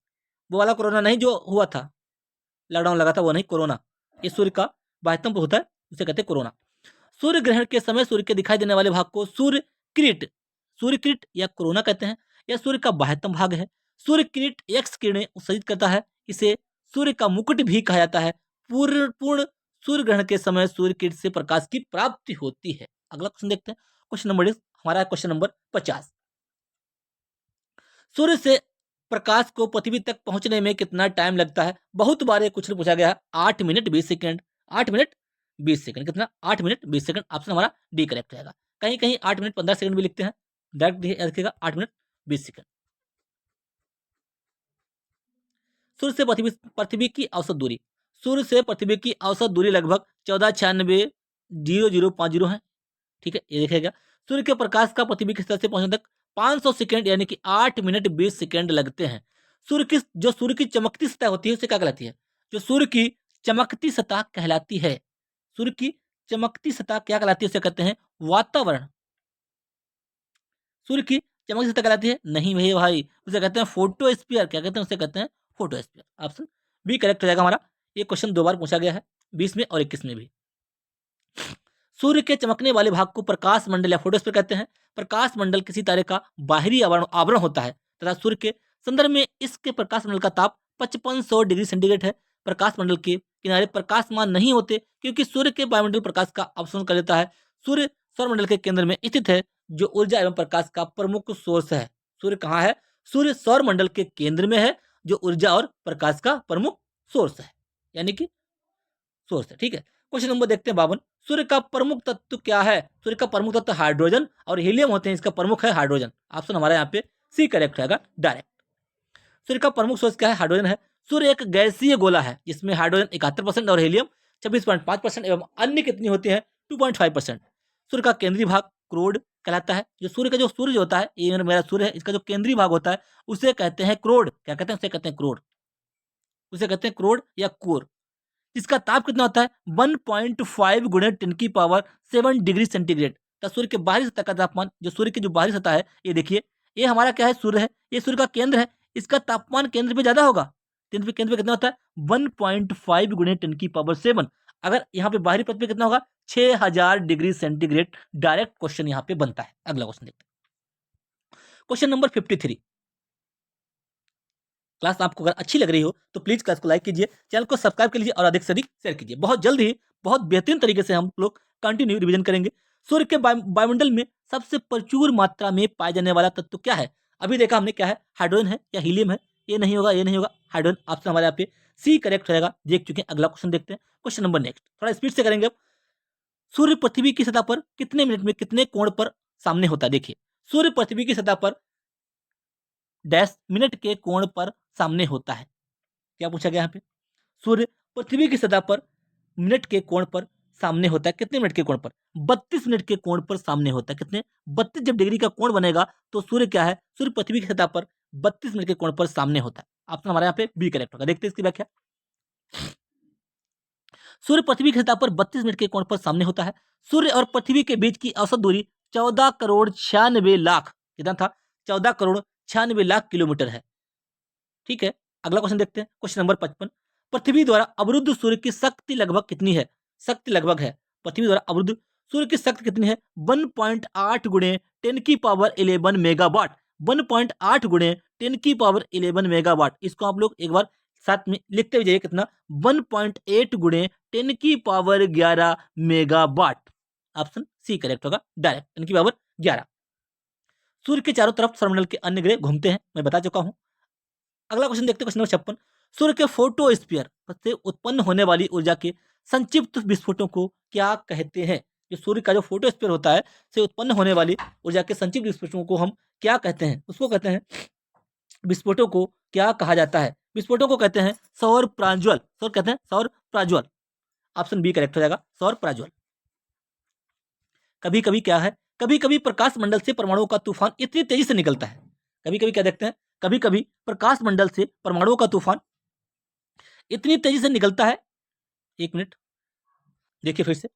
वो वाला कोरोना नहीं जो हुआ था, लॉकडाउन लगा था, वो नहीं, कोरोना। ये सूर्य का बाह्यतम होता है, उसे कहते हैं कोरोना। सूर्य ग्रहण के समय सूर्य के दिखाई देने वाले भाग को सूर्यकिरीट या कोरोना कहते हैं। यह सूर्य का बाह्यतम भाग है। सूर्यकिरीट एक्स किरणें उत्सर्जित करता है। इसे सूर्य का मुकुट भी कहा जाता है। पूर्ण सूर्य ग्रहण के समय सूर्यकिरीट से प्रकाश की प्राप्ति होती है। अगला क्वेश्चन देखते हैं, क्वेश्चन नंबर हमारा क्वेश्चन नंबर 50। सूर्य से प्रकाश को पृथ्वी तक पहुंचने में कितना टाइम लगता है? बहुत बार ये क्वेश्चन पूछा गया है। 8 मिनट 20 सेकंड। 8 minute 20 second. कितना? 8 मिनट 20 सेकंड। ऑप्शन हमारा डी करेक्ट रहेगा। कहीं कहीं 8 मिनट 15 सेकंड भी लिखते हैं, डायरेक्ट याद रखिएगा 8 मिनट 20 सेकंड। सूर्य से पृथ्वी की औसत दूरी। सूर्य से पृथ्वी की औसत दूरी लगभग 1496,0050 है। ठीक है, ये देखिएगा। सूर्य के प्रकाश का पृथ्वी की सतह से पहुंचने तक 500 सेकंड यानी कि 8 मिनट 20 सेकंड लगते हैं। सूर्य की चमकती सतह होती है उसे क्या कहलाती है? जो सूर्य की चमकती सतह कहलाती है, सूर्य की चमकती सतह क्या कहलाती है? उसे कहते हैं वातावरण। सूर्य की चमकती सतह कहलाती है? नहीं भैया भाई, उसे कहते हैं फोटोस्फीयर। क्या कहते हैं? उसे कहते हैं फोटोस्फीयर। ऑप्शन बी करेक्ट हो जाएगा हमारा। ये क्वेश्चन 2 बार पूछा गया है, 20 में और 21 में भी। सूर्य के चमकने वाले भाग को प्रकाश मंडल या फोटोस्फीयर कहते हैं। प्रकाश मंडल किसी तारे का बाहरी आवरण होता है तथा सूर्य के संदर्भ में इसके प्रकाश मंडल का ताप 5500 डिग्री सेंटीग्रेड है। प्रकाश मंडल के किनारे प्रकाशमान नहीं होते क्योंकि सूर्य के वायुमंडल प्रकाश का अवशोषण कर देता है। सूर्य सौरमंडल के केंद्र में स्थित है, जो ऊर्जा एवं प्रकाश का प्रमुख सोर्स है। सूर्य कहाँ है? सूर्य सौरमंडल के केंद्र में है, जो ऊर्जा और प्रकाश का प्रमुख सोर्स है, यानी कि सोर्स है। ठीक है, क्वेश्चन नंबर देखते हैं 52। सूर्य का प्रमुख तत्व क्या है? सूर्य का प्रमुख तत्व हाइड्रोजन और हीलियम होते हैं, इसका प्रमुख है हाइड्रोजन। ऑप्शन हमारा यहाँ पे सी करेक्ट रहेगा डायरेक्ट। सूर्य का प्रमुख सोर्स क्या है? हाइड्रोजन है। सूर्य एक गैसीय गोला है जिसमें हाइड्रोजन 71% और हीलियम 26.5% एवं अन्य कितनी होती है? 2.5%। सूर्य का केंद्रीय भाग क्रोड कहलाता है। जो सूर्य का जो सूर्य होता है, ये मेरा सूर्य है, इसका जो केंद्रीय भाग होता है उसे कहते हैं क्रोड। क्या कहते हैं? उसे कहते हैं क्रोड। उसे कहते हैं क्रोड या कोर। इसका ताप कितना होता है? 1.5 गुणे 10⁻7 डिग्री सेंटीग्रेड। तो सूर्य के बाहरी सतह का तापमान, जो सूर्य की जो बाहरी सतह है, ये देखिए, ये हमारा क्या है? सूर्य है। ये सूर्य का केंद्र है। इसका तापमान केंद्र पे ज्यादा होगा। केंद्र पे कितना होता है? 1.5 गुणे 10⁻7। अगर यहाँ पे बाहरी पथ पे कितना होगा? 6000 डिग्री सेंटीग्रेड। डायरेक्ट क्वेश्चन यहाँ पे बनता है। अगला क्वेश्चन देखते हैं। Question number 53। क्लास आपको अगर अच्छी लग रही हो तो प्लीज क्लास को लाइक कीजिए, चैनल को सब्सक्राइब कर लीजिए और अधिक से अधिक शेयर कीजिए। बहुत जल्द ही बहुत बेहतरीन तरीके से हम लोग कंटिन्यू रिवीजन करेंगे। सूर्य के वायुमंडल में सबसे प्रचुर मात्रा में पाए जाने वाला तत्व क्या है? अभी देखा हमने क्या है? हाइड्रोजन है या हीलियम है? ये नहीं होगा, ये नहीं होगा। हाइड्रोजन ऑप्शन हमारे यहाँ पे सी करेक्ट रहेगा। देख चुके हैं। अगला क्वेश्चन देखते हैं। क्वेश्चन नंबर नेक्स्ट, थोड़ा स्पीड से करेंगे अब। सूर्य पृथ्वी की सतह पर कितने मिनट में कितने कोण पर सामने होता है? देखिए, सूर्य पृथ्वी की सतह पर डैश मिनट के कोण पर सामने होता है। क्या पूछा गया यहाँ पे? सूर्य पृथ्वी की सतह पर मिनट के कोण पर सामने होता है। कितने मिनट के कोण पर? 32 मिनट के कोण पर सामने होता है। कितने? 32 जब डिग्री का कोण बनेगा तो सूर्य क्या है? सूर्य पृथ्वी की सतह पर 32 मिनट के कोण पर सामने होता है। ऑप्शन हमारे यहाँ पे बी करेक्ट होगा। देखते हैं इसकी व्याख्या। सूर्य पृथ्वी की सतह पर 32 मिनट के कोण पर सामने होता है। सूर्य और पृथ्वी के बीच की औसत दूरी 14 करोड़ 96 लाख, कितना था? 14 करोड़ 96 लाख किलोमीटर है। ठीक है। अगला क्वेश्चन देखते हैं। Question number 55। पृथ्वी द्वारा अवरुद्ध सूर्य की शक्ति लगभग कितनी है? शक्ति लगभग है। पृथ्वी द्वारा अवरुद्ध सूर्य की शक्ति कितनी है? 1.8 गुणे 10⁻11 मेगावाट। 1.8 गुणे 10⁻11 मेगावाट। इसको आप लोग एक बार साथ में लिखते हुए जाइए। कितना? 1.8 गुणे 10⁻11 मेगावाट। ऑप्शन सी करेक्ट होगा डायरेक्ट। 10⁻11। सूर्य के चारों तरफ सौरमंडल के अन्य ग्रह घूमते हैं, मैं बता चुका हूं। अगला क्वेश्चन देखते हैं। Question number 56। सूर्य के फोटोस्फीयर से उत्पन्न होने वाली ऊर्जा के संक्षिप्त विस्फोटों को क्या कहते हैं? जो सूर्य का जो फोटोस्फीयर होता है से उत्पन्न होने वाली ऊर्जा के संक्षिप्त विस्फोटों को हम क्या कहते हैं? उसको कहते हैं, विस्फोटों को क्या कहा जाता है? विस्फोटों को कहते हैं सौर प्राज्वल। सौर कहते हैं सौर प्राज्वल। ऑप्शन बी करेक्ट हो जाएगा, सौर प्राज्वल। कभी कभी क्या है? कभी कभी प्रकाश मंडल से परमाणुओं का तूफान इतनी तेजी से निकलता है। कभी कभी क्या देखते हैं? कभी कभी प्रकाश मंडल से परमाणुओं का तूफान इतनी तेजी से निकलता है। एक मिनट देखिए फिर से।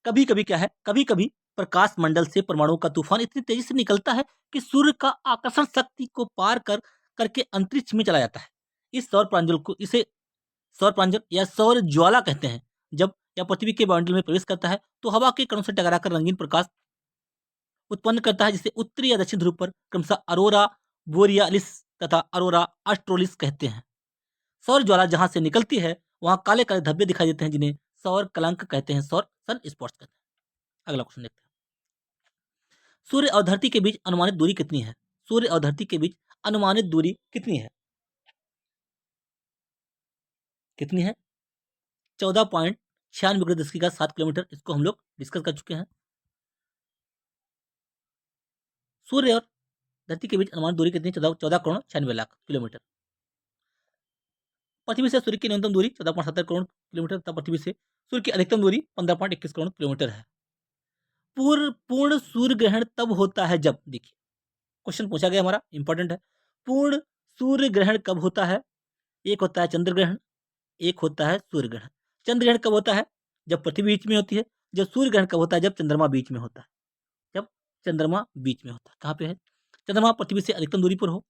कभी कभी क्या है? कभी कभी प्रकाश मंडल से परमाणुओं का तूफान इतनी तेजी से निकलता है कि सूर्य का आकर्षण शक्ति को पार करके अंतरिक्ष में चला जाता है। इस सौर प्रांजल को इसे सौर प्रांजल या सौर ज्वाला कहते हैं। जब यह पृथ्वी के वायुमंडल में प्रवेश करता है तो हवा के कणों से टकराकर रंगीन प्रकाश उत्पन्न करता है, जिसे उत्तरी या दक्षिण ध्रुव पर क्रमशः अरोरा बोरियालिस तथा अरोरा ऑस्ट्रोलिस कहते हैं। सौर ज्वाला जहां से निकलती है वहां काले काले धब्बे दिखाई देते हैं, जिन्हें सौर कलंक कहते हैं, सौर सन स्पॉट्स कहते हैं। अगला क्वेश्चन देखते हैं। सूर्य और धरती के बीच अनुमानित दूरी कितनी है? सूर्य और धरती के बीच अनुमानित दूरी कितनी है? कितनी है? 14.96 किलोमीटर। इसको हम लोग डिस्कस कर चुके हैं। सूर्य और धरती के बीच अनुमानित दूरी कितनी? 14 करोड़ 96 लाख किलोमीटर। पृथ्वी से सूर्य की न्यूनतम दूरी 14.70 करोड़ किलोमीटर तथा पृथ्वी से सूर्य की अधिकतम दूरी 15.21 करोड़ किलोमीटर है। पूर्ण सूर्य ग्रहण तब होता है जब, देखिए क्वेश्चन पूछा गया हमारा, इंपॉर्टेंट है। पूर्ण सूर्य ग्रहण कब होता है? एक होता है चंद्र ग्रहण, एक होता है सूर्य ग्रहण। चंद्र ग्रहण कब होता है? जब पृथ्वी बीच में होती है। जब सूर्य ग्रहण कब होता है? जब चंद्रमा बीच में होता है। जब चंद्रमा बीच में होता है। कहाँ पे है? चंद्रमा पृथ्वी से अधिकतम दूरी पर हो,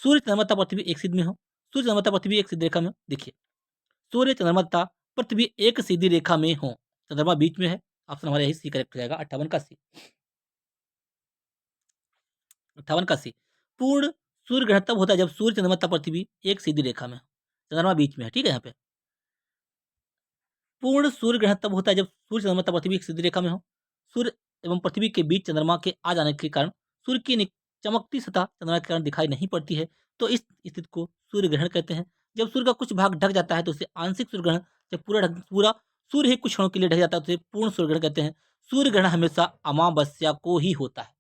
सूर्य चंद्रमा तथा पृथ्वी एक सीध में हो, सूर्य चंद्रमा तथा पृथ्वी एक सीधी रेखा में हो। देखिए, सूर्य चंद्रमा तथा पृथ्वी एक सीधी रेखा में हो, चंद्रमा बीच में है। ऑप्शन हमारा यही सी करेक्ट हो जाएगा, 58 का सी। 58 का सी। पूर्ण सूर्य ग्रहण तब होता है जब सूर्य चंद्रमा तथा पृथ्वी एक सीधी रेखा में हो, चंद्रमा बीच में है। ठीक है। यहाँ पे पूर्ण सूर्य ग्रहण तब होता है जब सूर्य चंद्रमा तथा पृथ्वी एक सीधी रेखा में हो, सूर्य एवं पृथ्वी के बीच चंद्रमा के आ जाने के कारण सूर्य की चमकती सतह चंद्रमा के कारण दिखाई नहीं पड़ती है, तो इस स्थिति को सूर्य ग्रहण कहते हैं। जब सूर्य का कुछ भाग ढक जाता है तो उसे आंशिक सूर्य ग्रहण, जब पूरा सूर्य ही कुछ क्षणों के लिए ढक जाता है, तो उसे पूर्ण सूर्य ग्रहण कहते हैं। सूर्य ग्रहण हमेशा अमावस्या को ही होता है।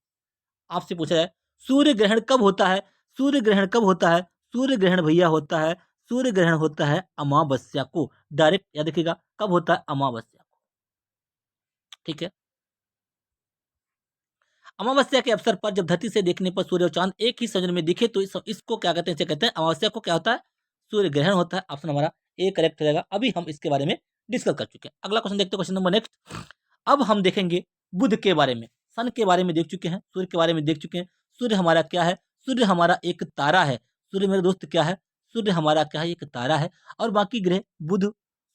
आपसे पूछा जाए सूर्य ग्रहण कब होता है? सूर्य ग्रहण कब होता है? सूर्य ग्रहण भैया होता है, सूर्य ग्रहण होता है अमावस्या को। डायरेक्ट याद रखिएगा, कब होता है? अमावस्या को। ठीक है। अमावस्या के अवसर पर जब धरती से देखने पर सूर्य और चांद एक ही संयोजन में दिखे तो इसको क्या कहते हैं? इसे कहते हैं अमावस्या को क्या होता है? सूर्य ग्रहण होता है। ऑप्शन हमारा ए करेक्ट हो जाएगा। अभी हम इसके बारे में डिस्कस कर चुके हैं। अगला क्वेश्चन देखते हैं, क्वेश्चन नंबर नेक्स्ट। अब हम देखेंगे बुध के बारे में। सन के बारे में देख चुके हैं, सूर्य के बारे में देख चुके हैं। सूर्य हमारा क्या है? सूर्य हमारा एक तारा है। सूर्य मेरे दोस्त क्या है? सूर्य हमारा क्या है? एक तारा है। और बाकी ग्रह बुध,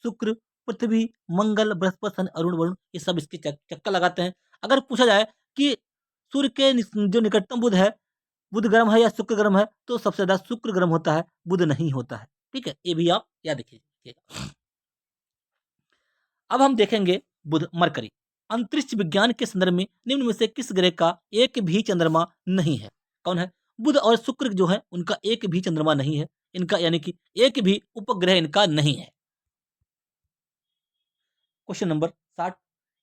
शुक्र, पृथ्वी, मंगल, बृहस्पति, शनि, अरुण, वरुण, ये सब इसके चक्कर लगाते हैं। अगर पूछा जाए कि सूर्य के जो निकटतम बुध है, बुध ग्रह है या शुक्र ग्रह है, तो सबसे ज्यादा शुक्र ग्रह होता है, बुध नहीं होता है। ठीक है, ये भी आप याद रखिएगा। अब हम देखेंगे बुध, मरकरी। अंतरिक्ष विज्ञान के संदर्भ में निम्न में से किस ग्रह का एक भी चंद्रमा नहीं है? कौन है? बुध और शुक्र जो है उनका एक भी चंद्रमा नहीं है। इनका यानी कि एक भी उपग्रह इनका नहीं है। क्वेश्चन नंबर 60,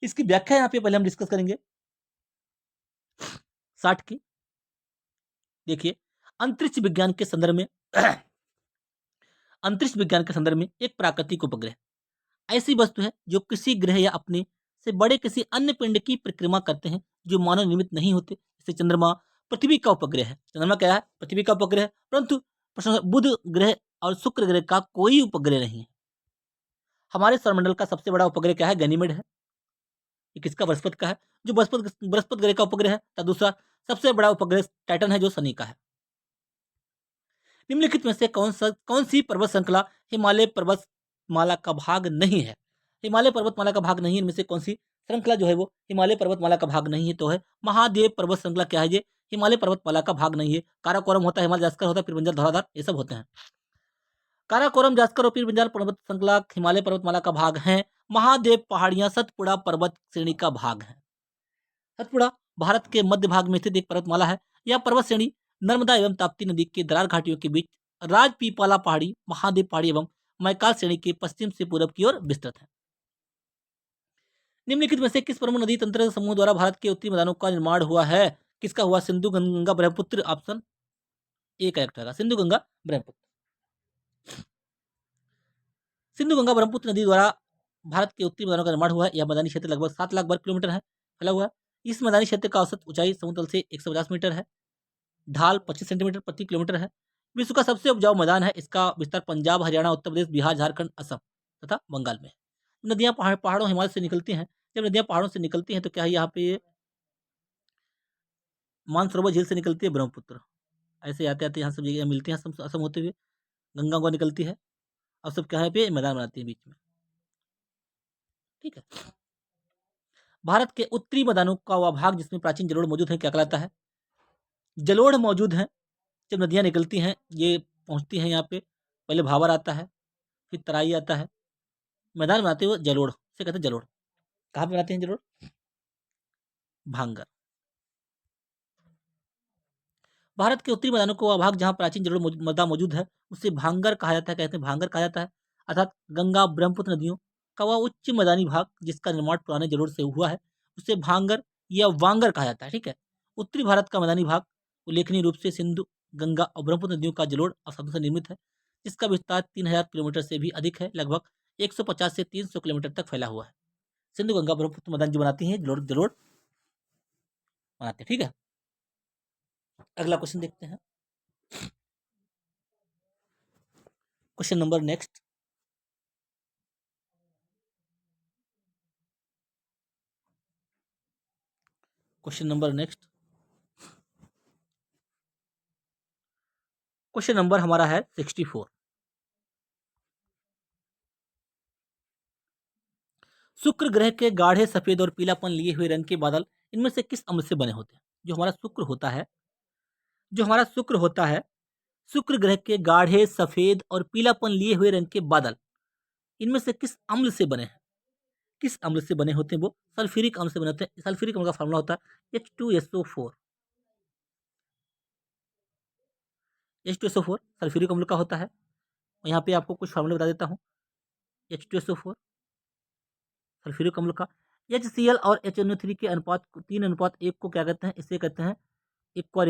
इसकी व्याख्या यहाँ पे पहले हम डिस्कस करेंगे 60 की। देखिए, अंतरिक्ष विज्ञान के संदर्भ में अंतरिक्ष विज्ञान के संदर्भ में एक प्राकृतिक उपग्रह ऐसी वस्तु है जो किसी ग्रह या अपने से बड़े किसी अन्य पिंड की परिक्रमा करते हैं जो मानव निर्मित नहीं होते। जैसे चंद्रमा पृथ्वी का उपग्रह है। चंद्रमा क्या है? पृथ्वी का उपग्रह है। परंतु प्रश्न है, बुध ग्रह और शुक्र ग्रह का कोई उपग्रह नहीं है। हमारे सौरमंडल का सबसे बड़ा उपग्रह क्या है? गैनीमेड है। ये किसका? बृहस्पति का है, जो बृहस्पति बृहस्पति ग्रह का उपग्रह है। तो दूसरा सबसे बड़ा उपग्रह टाइटन है, जो शनि का है। निम्नलिखित में से कौन सी पर्वत श्रृंखला हिमालय पर्वतमाला का भाग नहीं है? हिमालय पर्वतमाला का भाग नहीं है। इनमें से कौन सी श्रृंखला जो है वो हिमालय पर्वतमाला का भाग नहीं है? तो है महादेव पर्वत श्रृंखला। क्या है ये? हिमालय पर्वतमाला का भाग नहीं है। काराकोरम होता है, हिमालय जास्कर होता है, फिर बंजर, धौलाधार, ये सब होते हैं। काराकोरम, जास्कर और पीर बंजार पर्वत श्रृंखला हिमालय पर्वतमाला का भाग है। महादेव पहाड़ियां सतपुड़ा पर्वत श्रेणी का भाग है। सतपुड़ा भारत के मध्य भाग में स्थित एक पर्वतमाला है। यह पर्वत श्रेणी नर्मदा एवं ताप्ती नदी के दरार घाटियों के बीच राजपीपला पहाड़ी, महादेव पहाड़ी एवं मैकाल श्रेणी के पश्चिम से पूर्व की ओर विस्तृत है। निम्नलिखित में से किस प्रमुख नदी तंत्र समूह द्वारा भारत के उत्तरी मैदानों का निर्माण हुआ है? किसका हुआ? Sindhu, Ganga, Brahmaputra. Option A correct होगा, सिंधु, गंगा, ब्रह्मपुत्र। सिंधु, गंगा, ब्रह्मपुत्र नदी द्वारा भारत के उत्तरी मैदानों का निर्माण हुआ है। यह मैदानी क्षेत्र लगभग 7 लाख वर्ग किलोमीटर है फैला हुआ है। इस मैदानी क्षेत्र का औसत ऊंचाई समुद्र तल से 150 मीटर है। ढाल 25 सेंटीमीटर प्रति किलोमीटर है। विश्व का सबसे उपजाऊ मैदान है। इसका विस्तार पंजाब, हरियाणा, उत्तर प्रदेश, बिहार, झारखंड, असम तथा बंगाल में है। नदियां पहाड़ों हिमालय से निकलती हैं। जब नदियां पहाड़ों से निकलती हैं तो क्या है? यहाँ पे मानसरोवर झील से निकलती है ब्रह्मपुत्र। ऐसे आते आते यहाँ सब जगह मिलती हैं, असम होते हुए गंगा को निकलती है और सब क्या है पे मैदान बनाती है बीच में। ठीक है। भारत के उत्तरी मैदानों का वह भाग जिसमें प्राचीन जलोढ़ मौजूद है क्या कहलाता है? जलोढ़ मौजूद है। जब नदियां निकलती हैं, ये पहुंचती हैं यहाँ पे, पहले भावर आता है, फिर तराई आता है, मैदान बनाते हुए जलोढ़ से कहते हैं जलोढ़। कहाँ पे बनाते हैं जलोढ़? भांगर। भारत के उत्तरी मैदानों को वह भाग जहाँ प्राचीन जलोढ़ मृदा मौजूद है उसे भांगर कहा जाता है, कहते हैं भांगर कहा जाता है। अर्थात गंगा ब्रह्मपुत्र नदियों का वह उच्च मैदानी भाग जिसका निर्माण पुराने जलोढ़ से हुआ है उसे भांगर या वांगर कहा जाता है। ठीक है। उत्तरी भारत का मैदानी भाग उल्लेखनीय रूप से सिंधु, गंगा और ब्रह्मपुत्र नदियों का जलोढ़ अवसादों से निर्मित है, जिसका विस्तार 3000 किलोमीटर से भी अधिक है, लगभग 150 से 300 किलोमीटर तक फैला हुआ है। सिंधु, गंगा, ब्रह्मपुत्र मैदान जो बनाती हैं जलोढ़ जलोढ़ बनाते हैं। ठीक है। अगला क्वेश्चन देखते हैं, question number next. Question number next, question number हमारा है 64। शुक्र ग्रह के गाढ़े सफेद और पीलापन लिए हुए रंग के बादल इनमें से किस अम्ल से बने होते हैं? जो हमारा शुक्र होता है, जो हमारा शुक्र होता है, शुक्र ग्रह के गाढ़े सफेद और पीलापन लिए हुए रंग के बादल इनमें से किस अम्ल से बने हैं? किस अम्ल से बने होते हैं? वो सल्फ्यूरिक अम्ल से बने होते हैं। सल्फ्यूरिक अम्ल का फार्मूला होता है H2SO4। H2SO4 सल्फ्यूरिक अम्ल का होता है। यहाँ पे आपको कुछ फार्मूले बता देता हूँ। H2SO4 सल्फ्यूरिक अम्ल का। HCl और HNO3 के अनुपात 3:1 को क्या कहते हैं? इसे कहते हैं एक्वा।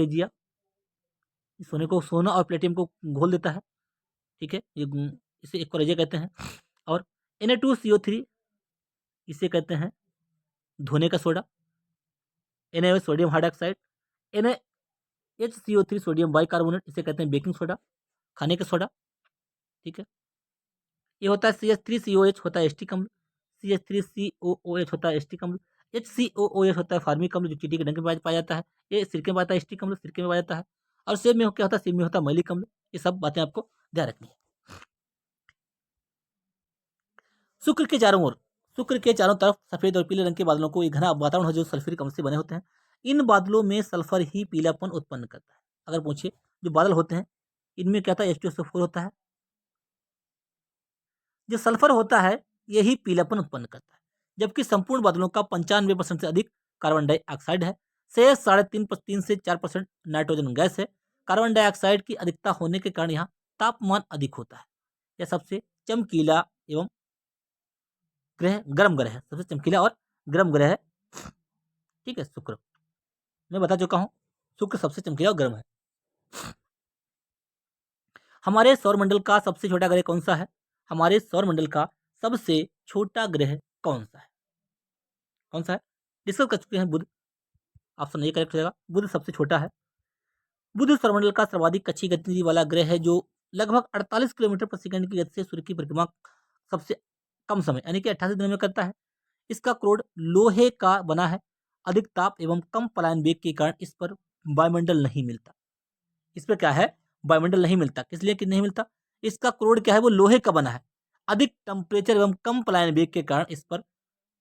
सोना और प्लेटियम को घोल देता है, ठीक है, इसे एक्वा कहते हैं। और Na2CO3 इसे कहते हैं धोने का soda. NaOH sodium hydroxide. NaHCO3 sodium bicarbonate इसे कहते हैं बेकिंग सोडा, खाने का सोडा, ठीक है। ये होता है CH3COH होता है एस्टिक अम्ल, CH3COOH होता है एस्टिक अम्ल, HCOOH होता है फार्मिक अम्ल जो चींटी के डंक में पाया जाता है, ये सिरके में पाया जाता है, एस्टिक अम्ल सिरके में पाया जाता है। और सेब में क्या होता है? सेब में होता है मैलिक अम्ल। ये सब बातें आपको ध्यान रखनी है। शुक्र के चारों ओर, शुक्र के चारों तरफ सफेद और पीले रंग के बादलों को एक घना वातावरण है जो सल्फ्यूरिक अम्ल से बने होते हैं। इन बादलों में सल्फर ही पीलापन उत्पन्न करता है। अगर पूछिए जो बादल होते हैं इनमें क्या होता है? H2SO4 होता है। जो सल्फर होता है यही पीलापन उत्पन्न करता है, जबकि संपूर्ण बादलों का 95% से अधिक कार्बन डाइऑक्साइड है। शेष 3.5 से 4% नाइट्रोजन गैस है। कार्बन डाइऑक्साइड की अधिकता होने के कारण यहाँ तापमान अधिक होता है। यह सबसे चमकीला एवं गर्म ग्रह है, सबसे चमकीला और गर्म ग्रह है, ठीक है, शुक्र। मैं बता चुका हूं शुक्र सबसे चमकीला और गर्म है। हमारे सौरमंडल का सबसे छोटा ग्रह कौन सा है? हमारे सौरमंडल का सबसे छोटा ग्रह कौन सा है? कौन सा है? डिस्कस कर चुके हैं, बुध। ऑप्शन ए करेक्ट हो जाएगा, बुध सबसे छोटा है। बुध सौरमंडल का सर्वाधिक कच्ची गति वाला ग्रह है जो लगभग 48 किलोमीटर प्रति सेकंड की गति से सूर्य की परिक्रमा सबसे कम समय यानी कि 88 दिनों में करता है। इसका क्रोड लोहे का बना है। अधिक ताप एवं कम पलायन वेग के कारण इस पर वायुमंडल नहीं मिलता। इस पर क्या है? वायुमंडल नहीं मिलता। किस लिए कि नहीं मिलता? इसका क्रोड क्या है? वो लोहे का बना है। अधिक टेम्परेचर एवं कम पलायन वेग के कारण इस पर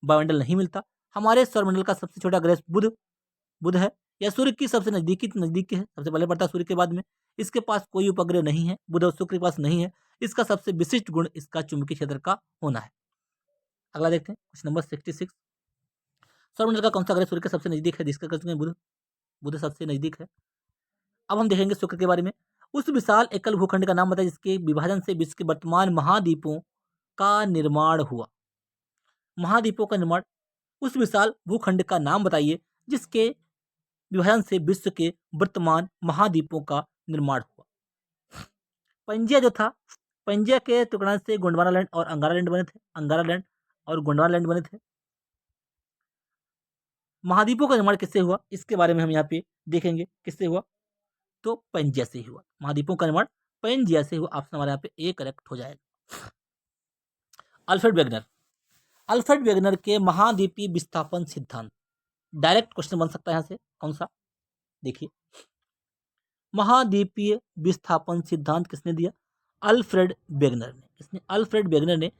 वायुमंडल नहीं मिलता। हमारे सौरमंडल का सबसे छोटा ग्रह बुध बुध है। यह सूर्य की सबसे नजदीक है, सबसे पहले पड़ता है सूर्य के बाद में। इसके पास कोई उपग्रह नहीं है, बुध और शुक्र के पास नहीं है। इसका सबसे विशिष्ट गुण इसका चुंबकीय क्षेत्र का होना है। अगला देखते हैं क्वेश्चन नंबर 66। सौरमंडल का कौन सा ग्रह सूर्य के सबसे नजदीक है? जिसका कर चुके हैं बुध। बुध सबसे नजदीक है। अब हम देखेंगे शुक्र के बारे में। उस विशाल एकल भूखंड का नाम बताइए जिसके विभाजन से विश्व के वर्तमान महाद्वीपों का निर्माण हुआ। महाद्वीपों का निर्माण, उस विशाल भूखंड का नाम बताइए जिसके विभाजन से विश्व के वर्तमान महाद्वीपों का निर्माण हुआ। पंजिया जो था, पंजिया के टुकड़ा से गोंडवाना लैंड और अंगारा लैंड बने थे। अंगारा लैंड और गोंडवाना लैंड बने थे। महाद्वीपों का निर्माण किससे हुआ? इसके बारे में हम यहाँ पे देखेंगे किससे हुआ, तो पंजिया से ही हुआ। महाद्वीपों का निर्माण पंजिया से हुआ। ऑप्शन हमारे यहाँ पे ए करेक्ट हो जाएगा। अल्फ्रेड वेगनर, अल्फ्रेड वेगनर के महाद्वीपीय विस्थापन सिद्धांत, डायरेक्ट क्वेश्चन बन सकता है यहाँ से। कौन सा? देखिए, महाद्वीपीय विस्थापन सिद्धांत किसने दिया? अल्फ्रेड वेगनर ने। किसने? अल्फ्रेड वेगनर ने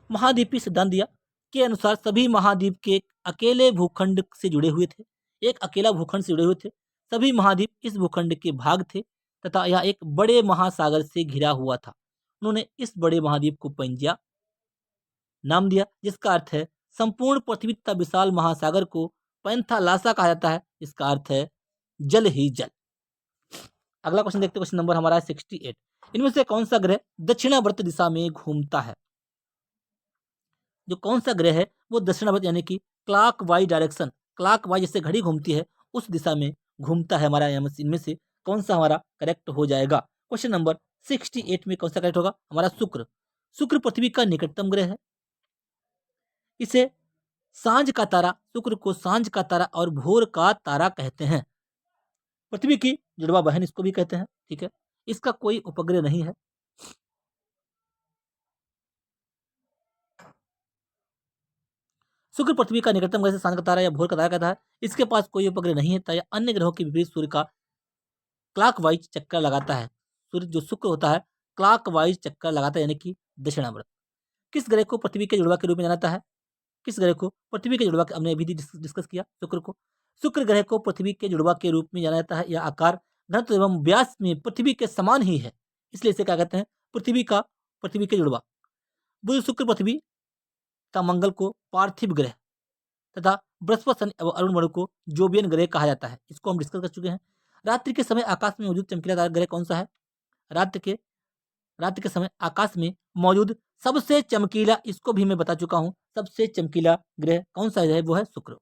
महाद्वीपीय सिद्धांत दिया। के अनुसार सभी महाद्वीप के अकेले भूखंड से जुड़े हुए थे। एक अकेला भूखंड से जुड़े हुए थे। सभी महाद्वीप इस भूखंड के भाग थे तथा यह एक बड़े महासागर से घिरा हुआ था। उन्होंने इस बड़े महाद्वीप को पंजिया नाम दिया, जिसका अर्थ है संपूर्ण पृथ्वी तथा विशाल महासागर को पैंथालासा कहा जाता है। इसका अर्थ है जल ही जल। अगला क्वेश्चन देखते हैं, क्वेश्चन नंबर हमारा है 68। इनमें से कौन सा ग्रह दक्षिणावर्त दिशा में घूमता है? जो कौन सा ग्रह है वो दक्षिणावर्त यानी कि clock wise direction, clock wise जैसे घड़ी घूमती है उस दिशा में घूमता है हमारा। इनमें से कौन सा हमारा करेक्ट हो जाएगा? क्वेश्चन नंबर 68 में कौन सा करेक्ट होगा? हमारा शुक्र। शुक्र पृथ्वी का निकटतम ग्रह है। इसे सांझ का तारा, शुक्र को सांझ का तारा और भोर का तारा कहते हैं। पृथ्वी की जुड़वा बहन इसको भी कहते हैं, ठीक है। इसका कोई उपग्रह नहीं है। शुक्र पृथ्वी का निकटतम ग्रह से सांझ का तारा या भोर का तारा कहता है। इसके पास कोई उपग्रह नहीं है तथा अन्य ग्रहों के विपरीत सूर्य का क्लॉकवाइज चक्कर लगाता है। सूर्य जो शुक्र होता है क्लॉकवाइज चक्कर लगाता है यानी कि दक्षिणावर्त। किस ग्रह को पृथ्वी के जुड़वा के रूप में जाना जाता है? किस ग्रह को पृथ्वी के जुड़वा, हमने अभी डिस्कस किया शुक्र को। शुक्र ग्रह को पृथ्वी के जुड़वा के रूप में जाना जाता है। यह आकार, घनत्व एवं व्यास में पृथ्वी के समान ही है, इसलिए इसे क्या कहते हैं? पृथ्वी के जुड़वा। बुध, शुक्र, पृथ्वी तथा मंगल को पार्थिव ग्रह तथा बृहस्पति, शनि एवं अरुण वर्ग को जोबियन ग्रह कहा जाता है। इसको हम डिस्कस कर चुके हैं। रात्रि के समय आकाश में मौजूद चमकीला ग्रह कौन सा है? रात्रि के समय आकाश में मौजूद सबसे चमकीला, इसको भी मैं बता चुका हूं, सबसे चमकीला ग्रह कौन सा है, वो है शुक्र।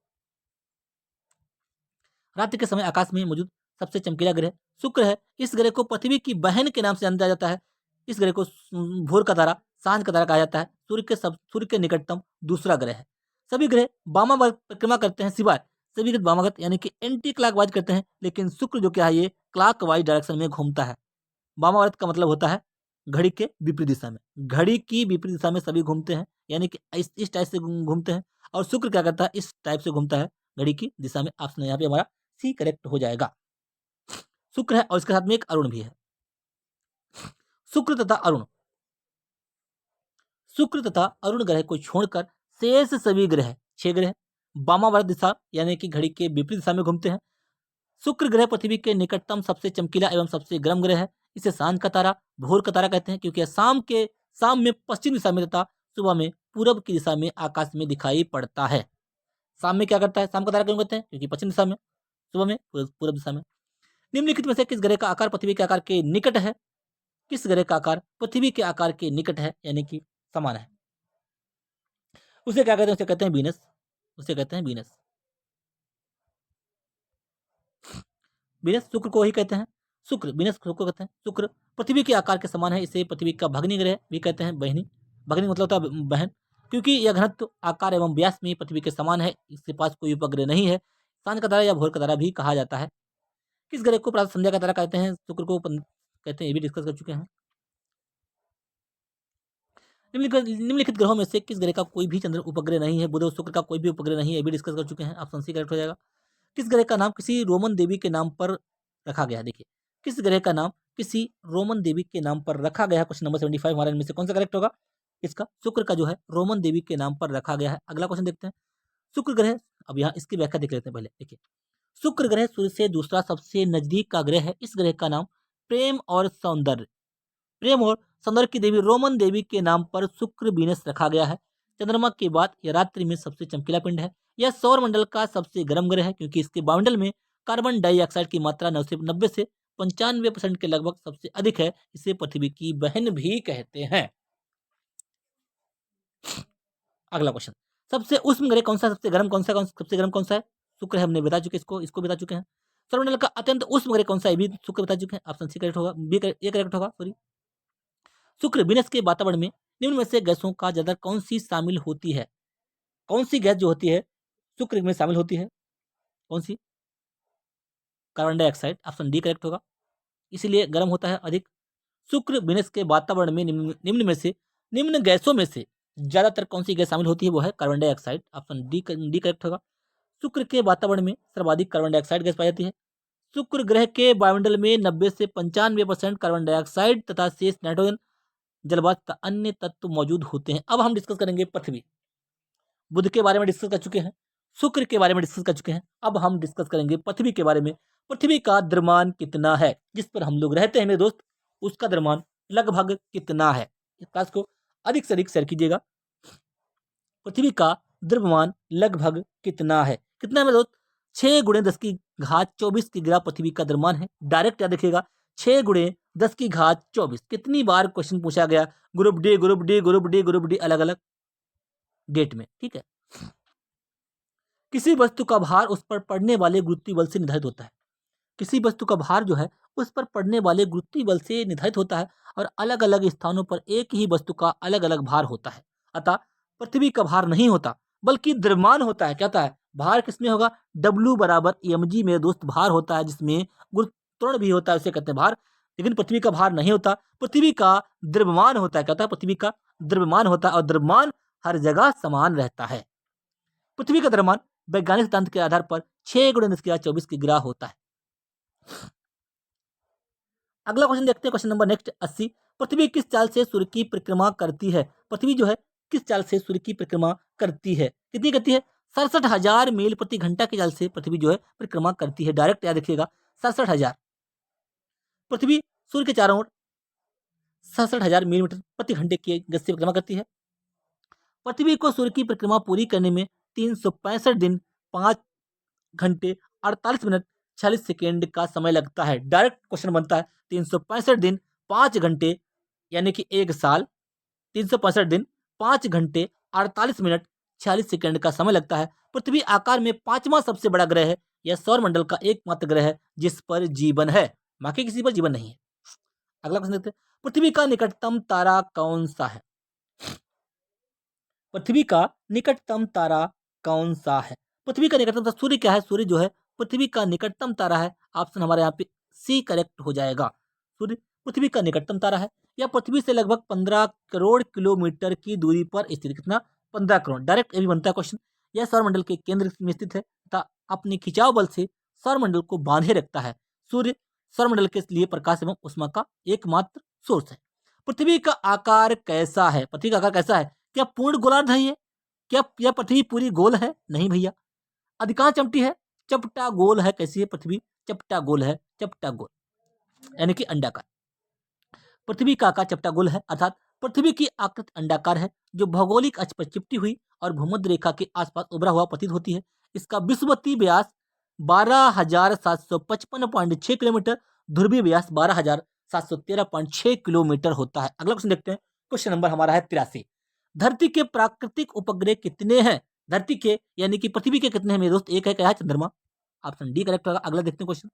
रात्रि के समय आकाश में मौजूद सबसे चमकीला ग्रह शुक्र है। इस ग्रह को पृथ्वी की बहन के नाम से जाना जाता है। इस ग्रह को भोर का तारा, सांझ का तारा कहा जाता है। सूर्य के निकटतम दूसरा ग्रह है। सभी ग्रह वामावर्त परिक्रमा करते हैं, सिवाय सभी ग्रह वामावर्त यानी कि एंटी क्लॉकवाइज करते हैं, लेकिन शुक्र जो क्या है, ये क्लॉकवाइज डायरेक्शन में घूमता है। वामावर्त का मतलब होता है घड़ी के विपरीत दिशा में, घड़ी की विपरीत दिशा में सभी घूमते हैं, यानी कि इस टाइप से घूमते हैं। और शुक्र क्या करता है, इस टाइप से घूमता है घड़ी की दिशा में। ऑप्शन यहाँ पे हमारा सी करेक्ट हो जाएगा। शुक्र है और इसके साथ में एक अरुण भी है। शुक्र तथा अरुण, शुक्र तथा अरुण ग्रह को छोड़कर शेष सभी ग्रह, 6 ग्रह, वामावर्त दिशा यानी कि घड़ी के विपरीत दिशा में घूमते हैं। शुक्र ग्रह पृथ्वी के निकटतम सबसे चमकीला एवं सबसे गर्म ग्रह है। इसे सांझ का तारा, भोर का तारा कहते हैं, क्योंकि यह शाम में पश्चिम दिशा में तथा सुबह में पूरब की दिशा में आकाश में दिखाई पड़ता है। शाम में क्या करता है, शाम का तारा क्यों कहते हैं, क्योंकि पश्चिम दिशा में, सुबह में पूरब दिशा में। निम्नलिखित में से किस ग्रह का आकार पृथ्वी के आकार के निकट है, किस ग्रह का आकार पृथ्वी के आकार के निकट है, यानी कि समान है, उसे क्या कहते हैं, उसे कहते हैं वीनस, उसे कहते हैं वीनस। वीनस शुक्र को ही कहते हैं, शुक्र वीनस शुक्र को कहते हैं। शुक्र पृथ्वी के आकार के समान है, इसे पृथ्वी का भग्नी ग्रह भी कहते हैं, बहनी, भग्नी मतलब होता है बहन, क्योंकि यह घनत्व, आकार एवं व्यास में पृथ्वी के समान है, इसके पास कोई उपग्रह नहीं है। सांझ का तारा या भोर का तारा भी कहा जाता है। किस ग्रह को प्रातः संध्या का तारा कहते हैं, शुक्र को कहते हैं, ये भी डिस्कस कर चुके हैं। निम्नलिखित ग्रहों में से किस ग्रह का कोई भी चंद्र उपग्रह नहीं है, बुध और शुक्र का कोई भी उपग्रह नहीं है, ये भी डिस्कस कर चुके हैं। ऑप्शन सी करेक्ट हो जाएगा। किस ग्रह का नाम किसी रोमन देवी के नाम पर रखा गया है, देखिए किस ग्रह का नाम किसी रोमन देवी के नाम पर रखा गया है, क्वेश्चन नंबर 75 हमारे इनमें से कौन सा करेक्ट होगा, इसका शुक्र का जो है रोमन देवी के नाम पर रखा गया है। अगला क्वेश्चन देखते हैं। शुक्र ग्रह, अब यहाँ इसकी व्याख्या देख लेते हैं पहले। देखिए शुक्र ग्रह सूर्य से दूसरा सबसे नजदीक का ग्रह है। इस ग्रह का नाम प्रेम और सौंदर्य, प्रेम और सौंदर्य की देवी रोमन देवी के नाम पर शुक्र वीनस रखा गया है। चंद्रमा के बाद यह रात्रि में सबसे चमकीला पिंड है। यह सौर मंडल का सबसे गर्म ग्रह है, क्योंकि इसके वायुमंडल में कार्बन डाइऑक्साइड की मात्रा 90 से 95% के लगभग सबसे अधिक है। इसे पृथ्वी की बहन भी कहते हैं। अगला क्वेश्चन, सबसे उष्म ग्रह कौन सा, सबसे गर्म कौन सा, सबसे गर्म कौन सा है, शुक्र है, हमने बता चुके इसको बता चुके हैं। सौरमंडल का अत्यंत उष्म ग्रह कौन सा है, भी शुक्र बता चुके हैं। ऑप्शन सी करेक्ट होगा, बी ये करेक्ट होगा, सॉरी। शुक्र वीनस के वातावरण में निम्न में से गैसों का ज्यादा कौन सी शामिल होती है, कौन सी गैस जो होती है शुक्र में शामिल होती है, कौन सी, carbon dioxide. Option D correct होगा, इसीलिए गर्म होता है अधिक। शुक्र वीनस के वातावरण में निम्न गैसों में से ज्यादातर कौन सी गैस शामिल होती है, वो है carbon dioxide. Option D correct होगा। शुक्र के वातावरण में सर्वाधिक कार्बन डाइऑक्साइड गैस पाई जाती है। शुक्र ग्रह के वायुमंडल में 90 से 95% कार्बन डाइऑक्साइड तथा शेष नाइट्रोजन, जलवाष्प तथा अन्य तत्व मौजूद होते हैं। अब हम डिस्कस करेंगे पृथ्वी। बुध के बारे में डिस्कस कर चुके हैं, शुक्र के बारे में डिस्कस कर चुके हैं। अब हम डिस्कस करेंगे पृथ्वी के बारे में। पृथ्वी का द्रव्यमान कितना है, जिस पर हम लोग रहते हैं मेरे दोस्त, उसका द्रव्यमान लगभग कितना है। इस क्लास को अधिक से अधिक शेयर कीजिएगा। पृथ्वी का द्रव्यमान लगभग कितना है, कितना है मेरे दोस्त, 6 × 10⁻24 की ग्राम पृथ्वी का द्रव्यमान है। डायरेक्ट याद रखिएगा, 6 × 10⁻24। कितनी बार क्वेश्चन पूछा गया, group D group D group D group D, अलग अलग डेट में, ठीक है। किसी वस्तु का भार उस पर पड़ने वाले गुरुत्वीय बल से निर्धारित होता है। किसी वस्तु का भार जो है उस पर पड़ने वाले गुरुत्वीय बल से निर्धारित होता है, और अलग अलग स्थानों पर एक ही वस्तु का अलग अलग भार होता है। अतः पृथ्वी का भार नहीं होता, बल्कि द्रव्यमान होता है। क्या होता है, भार किसमें होगा, W = mg मेरे दोस्त, भार होता है जिसमें गुरुत्वाकर्षण भी होता है, उसे कहते हैं भार। लेकिन पृथ्वी का भार नहीं होता, पृथ्वी का द्रव्यमान होता है। क्या होता है, पृथ्वी का द्रव्यमान होता है, और द्रव्यमान हर जगह समान रहता है। पृथ्वी का द्रव्यमान वैज्ञानिक सिद्धांत के आधार पर 6 × 10⁻24 की ग्राह होता है। अगला क्वेश्चन देखते हैं, क्वेश्चन नंबर नेक्स्ट 80। पृथ्वी किस चाल से सूर्य की परिक्रमा करती है, पृथ्वी जो है किस चाल से सूर्य की परिक्रमा करती है, कितनी करती है, 67,000 मील प्रति घंटा की चाल से पृथ्वी जो है परिक्रमा करती है। डायरेक्ट याद रखिएगा, 67,000। पृथ्वी सूर्य के चारों ओर 67,000 मिलीमीटर प्रति घंटे की गति से परिक्रमा करती है। पृथ्वी को सूर्य की परिक्रमा पूरी करने में 365 दिन, 5 घंटे 48 मिनट 46 सेकेंड का समय लगता है। डायरेक्ट क्वेश्चन बनता है, 365 दिन, 5 घंटे यानी कि 1 साल, 365 दिन 5 घंटे 48 मिनट 46 सेकंड का समय लगता है। पृथ्वी आकार में 5वां सबसे बड़ा ग्रह है। यह सौरमंडल का एकमात्र ग्रह है जिस पर जीवन है, बाकी किसी पर जीवन नहीं है। अगला प्रश्न देखते हैं, पृथ्वी का निकटतम तारा कौन सा है? पृथ्वी का निकटतम तारा कौन सा है? पृथ्वी का निकटतम तारा सूर्य क्या है? सूर्य जो है पृथ्वी का निकटतम तारा है। ऑप्शन हमारे यहाँ पे सी करेक्ट हो जाएगा। सूर्य पृथ्वी का निकटतम तारा है। यह पृथ्वी से लगभग 15 करोड़ किलोमीटर की दूरी पर स्थित, कितना? 15 करोड़। डायरेक्ट ये भी बनता है क्वेश्चन। यह सौरमंडल के केंद्र में स्थित है तथा अपने खिंचाव बल से सौरमंडल को बांधे रखता है। सूर्य सौरमंडल के लिए प्रकाश एवं ऊष्मा का एकमात्र सोर्स है। पृथ्वी का आकार कैसा है? पृथ्वी का आकार कैसा है? क्या पूर्ण गोलार्ध है ये? क्या यह पृथ्वी पूरी गोल है? नहीं भैया। अधिकांश चमटी है, चपटा गोल है। कैसी है पृथ्वी? चपटा गोल है, चपटा गोल यानी कि अंडाकार। पृथ्वी का आकार चपटा गोल है, अर्थात पृथ्वी की आकृति अंडाकार है जो भौगोलिक अक्ष पर चिपटी हुई और भूमध्य रेखा के आसपास उभरा हुआ प्रतीत होती है। इसका विषुवतीय व्यास 12,755.6 किलोमीटर, ध्रुवीय व्यास 12,713.6 किलोमीटर होता है। अगला क्वेश्चन देखते हैं। क्वेश्चन नंबर हमारा है 83। धरती के प्राकृतिक उपग्रह कितने हैं? धरती के यानी कि पृथ्वी के कितने हैं मेरे दोस्त? एक है, क्या है? चंद्रमा। ऑप्शन डी करेक्ट होगा। अगला देखते हैं क्वेश्चन।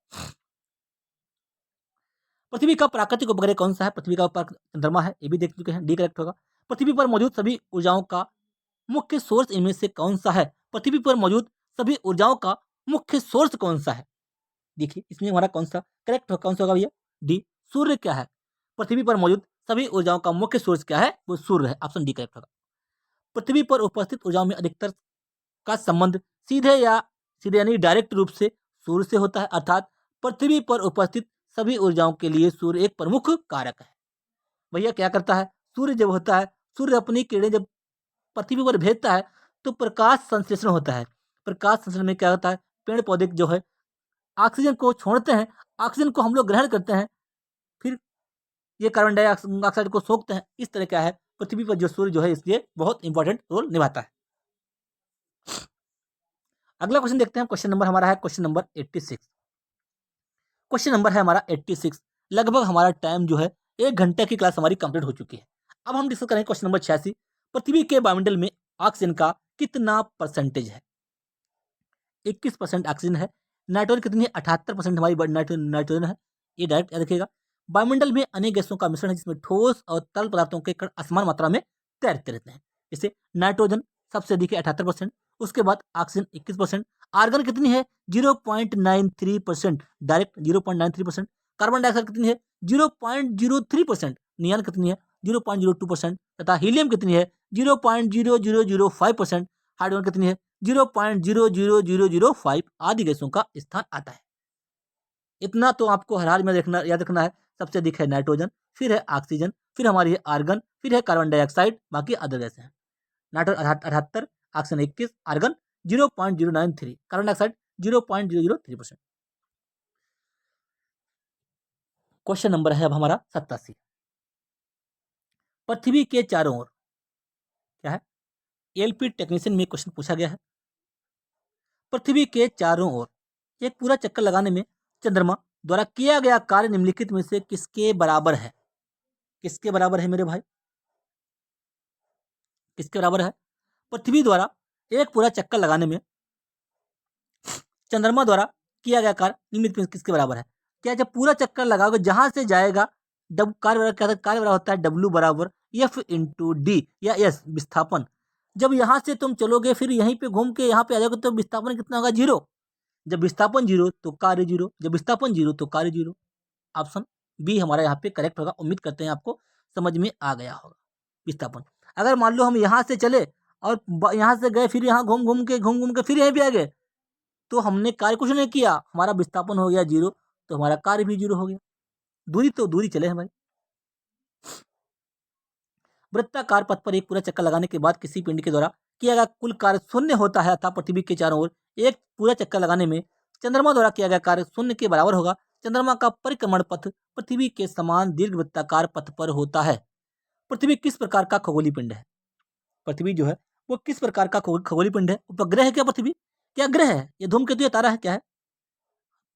पृथ्वी का प्राकृतिक उपग्रह कौन सा है? पृथ्वी का चंद्रमा है, ये भी देख चुके हैं। डी करेक्ट होगा। पृथ्वी पर मौजूद सभी ऊर्जाओं का मुख्य सोर्स इनमें से कौन सा है? पृथ्वी पर मौजूद सभी ऊर्जाओं का मुख्य सोर्स कौन सा है? देखिए इसमें हमारा कौन सा करेक्ट हो, कौन सा होगा भैया? डी, सूर्य। क्या है? पृथ्वी पर मौजूद सभी ऊर्जाओं का मुख्य सोर्स क्या है? वो सूर्य है। ऑप्शन डी करेक्ट होगा। पृथ्वी पर उपस्थित ऊर्जाओं में अधिकतर का संबंध सीधे यानी डायरेक्ट रूप से सूर्य से होता है, अर्थात पृथ्वी पर उपस्थित सभी ऊर्जाओं के लिए सूर्य एक प्रमुख कारक है। भैया क्या करता है? सूर्य जब होता है, सूर्य अपनी किरणें जब पृथ्वी पर भेजता है तो प्रकाश संश्लेषण होता है। प्रकाश संश्लेषण में क्या होता है? पेड़ पौधे जो है ऑक्सीजन को छोड़ते हैं, ऑक्सीजन को हम लोग ग्रहण करते हैं, फिर ये कार्बन डाइऑक्साइड को सोखते हैं। इस तरह क्या है, पृथ्वी पर जो सूर्य जो है इसलिए बहुत इंपॉर्टेंट रोल निभाता है। अगला क्वेश्चन देखते हैं। क्वेश्चन नंबर हमारा है क्वेश्चन नंबर 86। क्वेश्चन नंबर है हमारा 86। लगभग हमारा टाइम जो है 1 घंटे की क्लास हमारी कंप्लीट हो चुकी है। अब हम डिस्कस करेंगे क्वेश्चन नंबर 86। पृथ्वी के वायुमंडल में ऑक्सीजन का कितना परसेंटेज है? 21% ऑक्सीजन है। नाइट्रोजन कितनी है? 78% हमारी नाइट्रोजन है। ये डायरेक्ट याद रखिएगा। वायुमंडल में अनेक गैसों का मिश्रण है जिसमें ठोस और तरल पदार्थों के कण असमान मात्रा में तैरते रहते हैं। जैसे नाइट्रोजन सबसे अधिक है 78%, उसके बाद ऑक्सीजन 21%, आर्गन कितनी है? 0.93%, डायरेक्ट 0.93%। कार्बन डाइऑक्साइड कितनी है? 0.03%। नियॉन कितनी है? 0.02%। तथा हीलियम कितनी है? 0.0005%। हाइड्रोजन कितनी है? 0.00005 आदि गैसों का स्थान आता है। इतना तो आपको हर हाल में याद रखना है। सबसे अधिक है नाइट्रोजन, फिर है ऑक्सीजन, फिर हमारी है आर्गन, फिर है कार्बन डाइऑक्साइड, बाकी अदर गैसें हैं। Nitrogen 78, oxygen 21, argon 0.093, carbon dioxide 0.003%। Question number है अब हमारा 87। पृथ्वी के चारों ओर क्या है? एलपी टेक्नीशियन में क्वेश्चन पूछा गया है। पृथ्वी के चारों ओर एक पूरा चक्कर लगाने में चंद्रमा द्वारा किया गया कार्य निम्नलिखित में से किसके बराबर है? किसके बराबर है मेरे भाई? किसके बराबर है? पृथ्वी द्वारा एक पूरा चक्कर लगाने में चंद्रमा द्वारा किया गया कार्य निम्नलिखित में किसके बराबर है? क्या जब पूरा चक्कर लगाओगे जहां से जाएगा कार्य बराबर होता है W बराबर F/D या S विस्थापन। जब यहां से तुम चलोगे फिर यहीं पे घूम के यहाँ पे आ जाओगे तो विस्थापन कितना होगा? 0। जब विस्थापन 0 तो कार्य 0, जब विस्थापन 0 तो कार्य 0। ऑप्शन बी हमारा यहाँ पे करेक्ट होगा। उम्मीद करते हैं आपको समझ में आ गया होगा। विस्थापन, अगर मान लो हम यहाँ से चले और यहाँ से गए फिर यहाँ घूम घूम के फिर यहीं पे आ गए तो हमने कार्य कुछ नहीं किया, हमारा विस्थापन हो गया 0 तो हमारा कार्य भी 0 हो गया। दूरी तो दूरी चले हैं भाई। वृत्ताकार पथ पर एक पूरा चक्कर लगाने के बाद किसी पिंड के द्वारा किया गया कुल कार्य शून्य होता है अतः पृथ्वी के चारों ओर एक पूरा चक्कर लगाने में चंद्रमा द्वारा किया गया कार्य शून्य के बराबर होगा। चंद्रमा का परिक्रमण पथ पृथ्वी के समान दीर्घ वृत्ताकार पथ पर होता है। पृथ्वी किस प्रकार का खगोलीय पिंड है? पृथ्वी जो है वो किस प्रकार का खगोलीय पिंड है? उपग्रह है क्या पृथ्वी? क्या ग्रह है? ये धूमकेतु या तारा है? क्या है?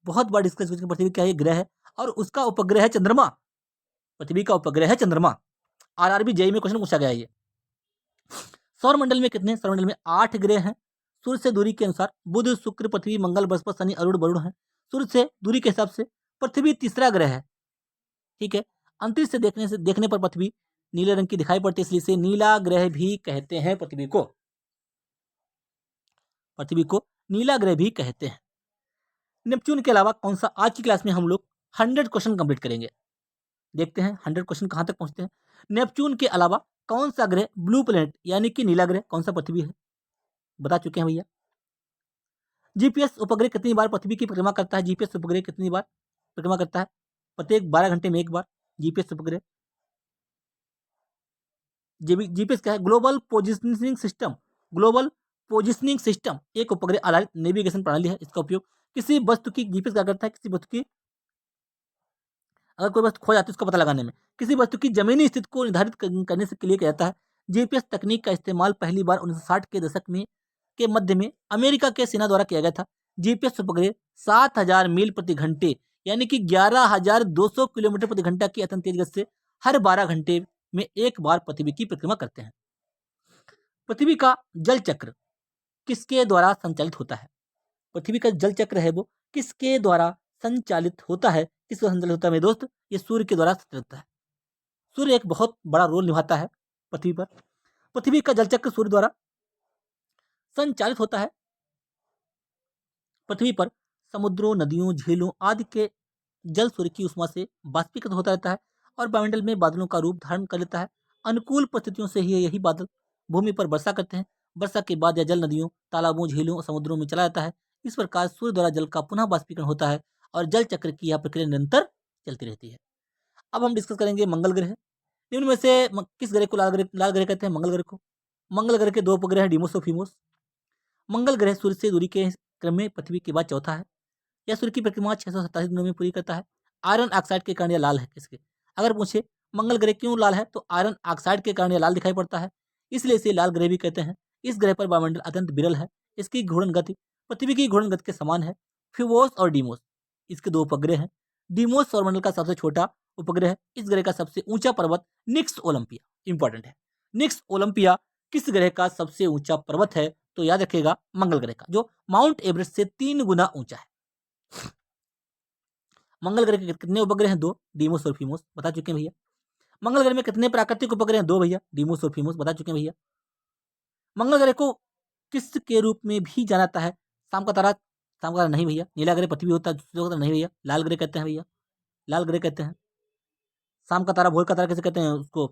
बहुत बार डिस्कस पृथ्वी क्या है? ग्रह है और उसका उपग्रह है चंद्रमा। पृथ्वी का उपग्रह है चंद्रमा। आरआरबी जेईई में क्वेश्चन पूछा गया है ये। सौरमंडल में कितने? सौरमंडल में 8 ग्रह हैं। सूर्य से दूरी के अनुसार बुध, शुक्र, पृथ्वी, मंगल, बृहस्पति, शनि, अरुण, वरुण है। सूर्य से दूरी के हिसाब से पृथ्वी तीसरा ग्रह है। ठीक है, अंतरिक्ष से देखने पर पृथ्वी नीले रंग की दिखाई पड़ती है, इसलिए इसे नीला ग्रह भी कहते हैं। पृथ्वी को नीला ग्रह भी कहते हैं। नेपच्यून के अलावा कौन सा, आज की क्लास में हम लोग 100 क्वेश्चन कंप्लीट करेंगे। देखते हैं 100 क्वेश्चन कहां तक पहुंचते हैं। नेपच्यून के अलावा कौन सा ग्रह ब्लू प्लेनेट यानी कि नीला ग्रह, कौन सा? पृथ्वी है, बता चुके हैं भैया। जीपीएस उपग्रह कितनी बार पृथ्वी की परिक्रमा करता है? जीपीएस उपग्रह कितनी बार परिक्रमा करता है? प्रत्येक 12 घंटे में एक बार जीपीएस उपग्रह। जीपीएस क्या है? ग्लोबल पोजिशनिंग सिस्टम एक उपग्रह आधारित नेविगेशन प्रणाली है। इसका उपयोग किसी वस्तु की, जीपीएस क्या करता है? किसी वस्तु की, अगर कोई वस्तु खो जाती है उसको पता लगाने में, किसी वस्तु की जमीनी स्थिति को निर्धारित करने के लिए किया जाता है। जीपीएस तकनीक का इस्तेमाल पहली बार 1960 के दशक में के मध्य में अमेरिका के सेना द्वारा किया गया था। जीपीएस उपग्रह 7000 मील प्रति घंटे यानी कि 11200 किलोमीटर प्रति घंटा की अत्यंत तेज गति से हर 12 घंटे में एक बार पृथ्वी की परिक्रमा करते हैं। पृथ्वी का जल चक्र किसके द्वारा संचालित होता है? पृथ्वी का जल चक्र है वो किसके द्वारा संचालित होता है? किसके द्वारा संचालित होता है मेरे दोस्त? ये सूर्य के द्वारा संचालित होता है। सूर्य एक बहुत बड़ा रोल निभाता है पृथ्वी पर। पृथ्वी का जल चक्र सूर्य द्वारा संचालित होता है। पृथ्वी पर समुद्रों, नदियों, झीलों आदि के जल सूर्य की उष्मा से बाष्पीकृत होता रहता है और वायुमंडल में बादलों का रूप धारण कर लेता है। अनुकूल परिस्थितियों से ही यही बादल भूमि पर वर्षा करते हैं। वर्षा के बाद यह जल नदियों, तालाबों, झीलों और समुद्रों में चला जाता है। इस प्रकार सूर्य द्वारा जल का पुनः बाष्पीकरण होता है और जल चक्र की यह प्रक्रिया निरंतर चलती रहती है। अब हम डिस्कस करेंगे मंगल ग्रह। निम्न में से किस ग्रह को लाल ग्रह कहते हैं? मंगल ग्रह को। मंगल ग्रह के 2 उपग्रह हैं, डिमोस और फीमोस। मंगल ग्रह सूर्य से दूरी के क्रम में पृथ्वी के बाद चौथा है। यह सूर्य की परिक्रमा 687 दिनों में पूरी करता है। आयरन ऑक्साइड के कारण यह लाल है। किसके, अगर पूछे मंगल ग्रह क्यों लाल है, तो आयरन ऑक्साइड के कारण यह लाल दिखाई पड़ता है, इसलिए इसे लाल ग्रह भी कहते हैं। इस ग्रह पर वायुमंडल अत्यंत विरल है। इसकी घूर्णन गति पृथ्वी की घूर्णन गति के समान है। फ्यूवोस और डीमोस इसके 2 उपग्रह हैं। डीमोस सौरमंडल का सबसे छोटा उपग्रह है। इस ग्रह का सबसे ऊंचा पर्वत निक्स ओलंपिया, इंपॉर्टेंट है। निक्स ओलंपिया किस ग्रह का सबसे ऊंचा पर्वत है? तो याद रखिएगा मंगल ग्रह का, जो माउंट एवरेस्ट से 3 गुना ऊंचा है। मंगल ग्रह के कितने उपग्रह हैं? 2, डीमोस और फीमोस, बता चुके हैं भैया। मंगल ग्रह में कितने प्राकृतिक उपग्रह हैं? 2 भैया, डीमोस और फीमोस, बता चुके हैं भैया। मंगल ग्रह को किस के रूप में भी जाना जाता है? शाम का तारा, शाम का तारा नहीं भैया। नीला ग्रह पृथ्वी होता है, दूसरे का नहीं भैया। लाल ग्रह कहते हैं भैया, लाल ग्रह कहते हैं। शाम का तारा, भोर का तारा कैसे कहते हैं उसको?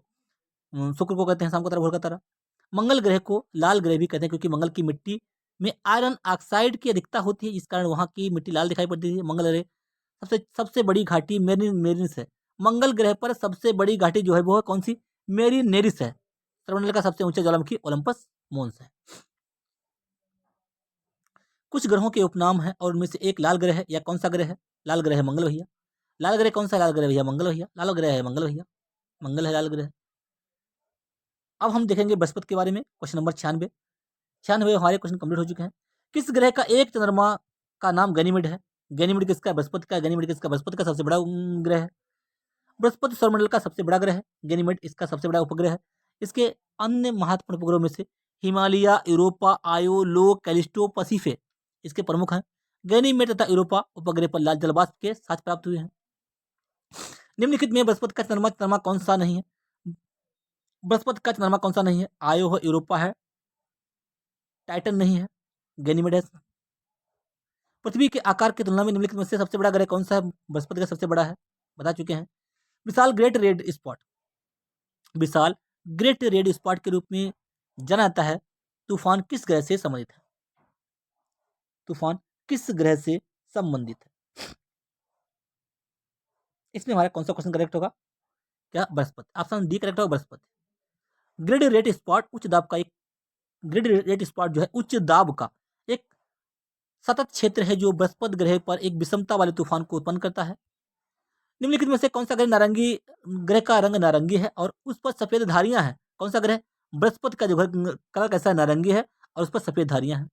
शुक्र को कहते हैं शाम का तारा, भोर का तारा। मंगल ग्रह को लाल ग्रह भी कहते हैं क्योंकि मंगल की मिट्टी में आयरन ऑक्साइड की अधिकता होती है, जिस कारण वहां की मिट्टी लाल दिखाई पड़ती है। मंगल ग्रह सबसे बड़ी घाटी मेरिनेस है। मंगल ग्रह पर सबसे बड़ी घाटी जो है वो है कौन सी? मेरिनेरिस है। सौरमंडल का सबसे ऊंचा ज्वालामुखी ओलंपस मोन्स है। कुछ ग्रहों के उपनाम है और उनमें से एक लाल ग्रह है। या कौन सा ग्रह है? लाल ग्रह है मंगल भैया। लाल ग्रह कौन सा? लाल ग्रह भैया मंगल भैया। लाल ग्रह है मंगल भैया, मंगल है लाल ग्रह। अब हम देखेंगे बृहस्पति के बारे में। क्वेश्चन नंबर 96 हमारे क्वेश्चन कंप्लीट हो चुके हैं। किस ग्रह का एक चंद्रमा का नाम गैनीमेड है? गैनीमेड किसका? बृहस्पति का। गैनीमेड किसका? बृहस्पति का सबसे बड़ा ग्रह है। बृहस्पति सौरमंडल का सबसे बड़ा ग्रह है। गैनीमेड इसका सबसे बड़ा उपग्रह है। इसके अन्य महत्वपूर्ण उपग्रहों में से हिमालय, यूरोपा, आयो, लो, कैलिस्टो, पसिफे इसके प्रमुख हैं। गैनीमेड तथा यूरोपा उपग्रह पर लाल जलवाष्प के साथ प्राप्त हुए हैं। निम्नलिखित में बृहस्पति का चंद्रमा कौन सा नहीं है? बृहस्पति का चंद्रमा कौन सा नहीं है? आयो है, यूरोपा है, टाइटन नहीं है, गैनीमेड है। पृथ्वी के आकार की तुलना में निम्नलिखित में से सबसे बड़ा ग्रह कौन सा है? बृहस्पति का सबसे बड़ा है, बता चुके हैं। विशाल ग्रेट रेड स्पॉट, विशाल ग्रेट रेड स्पॉट के रूप में जाना जाता है। तूफान किस ग्रह से संबंधित है? तूफान किस ग्रह से संबंधित है? इसमें हमारा कौन सा क्वेश्चन करेक्ट होगा? क्या? बृहस्पति। ऑप्शन डी करेक्ट होगा, बृहस्पति। ग्रिड रेट स्पॉट उच्च दाब का एक ग्रिड रेट स्पॉट जो है उच्च दाब का एक सतत क्षेत्र है जो बृहस्पति ग्रह पर एक विषमता वाले तूफान को उत्पन्न करता है। निम्नलिखित में से कौन सा ग्रह का रंग नारंगी है और उस पर सफेद धारियां हैं? कौन सा ग्रह? बृहस्पति का जो कलर कैसा है? नारंगी है और उस पर सफेद धारियां हैं।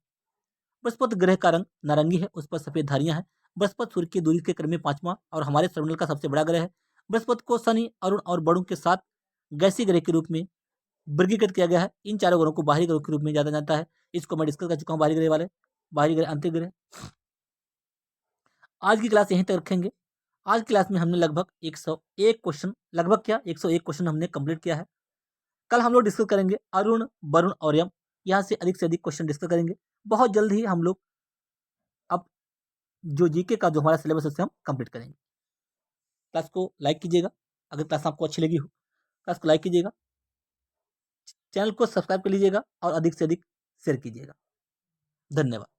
बृहस्पति ग्रह का रंग नारंगी है, उस पर सफेद धारियां हैं। बृहस्पति सूर्य की दूरी के क्रम में 5वां और हमारे सौरमंडल का सबसे बड़ा ग्रह है। बृहस्पति को शनि, अरुण और वरुण के साथ गैसीय ग्रह के रूप में वर्गीकृत किया गया है। इन चारों ग्रहों को बाहरी ग्रहों के रूप में जाना जाता है। इसको मैं डिस्कस कर चुका हूँ, बाहरी ग्रह वाले, बाहरी ग्रह, आंतरिक ग्रह। आज की क्लास यहीं तक रखेंगे। आज की क्लास में हमने लगभग 101 क्वेश्चन, लगभग क्या 101 क्वेश्चन हमने कंप्लीट किया है। कल हम लोग डिस्कस करेंगे अरुण, वरुण और यम। यहाँ से अधिक क्वेश्चन डिस्कस करेंगे। बहुत जल्द ही हम लोग अब जो जीके का जो हमारा सिलेबस है उसे हम कंप्लीट करेंगे। क्लास को लाइक कीजिएगा अगर क्लास आपको अच्छी लगी हो। क्लास को लाइक कीजिएगा, चैनल को सब्सक्राइब कर लीजिएगा और अधिक से अधिक शेयर कीजिएगा। धन्यवाद।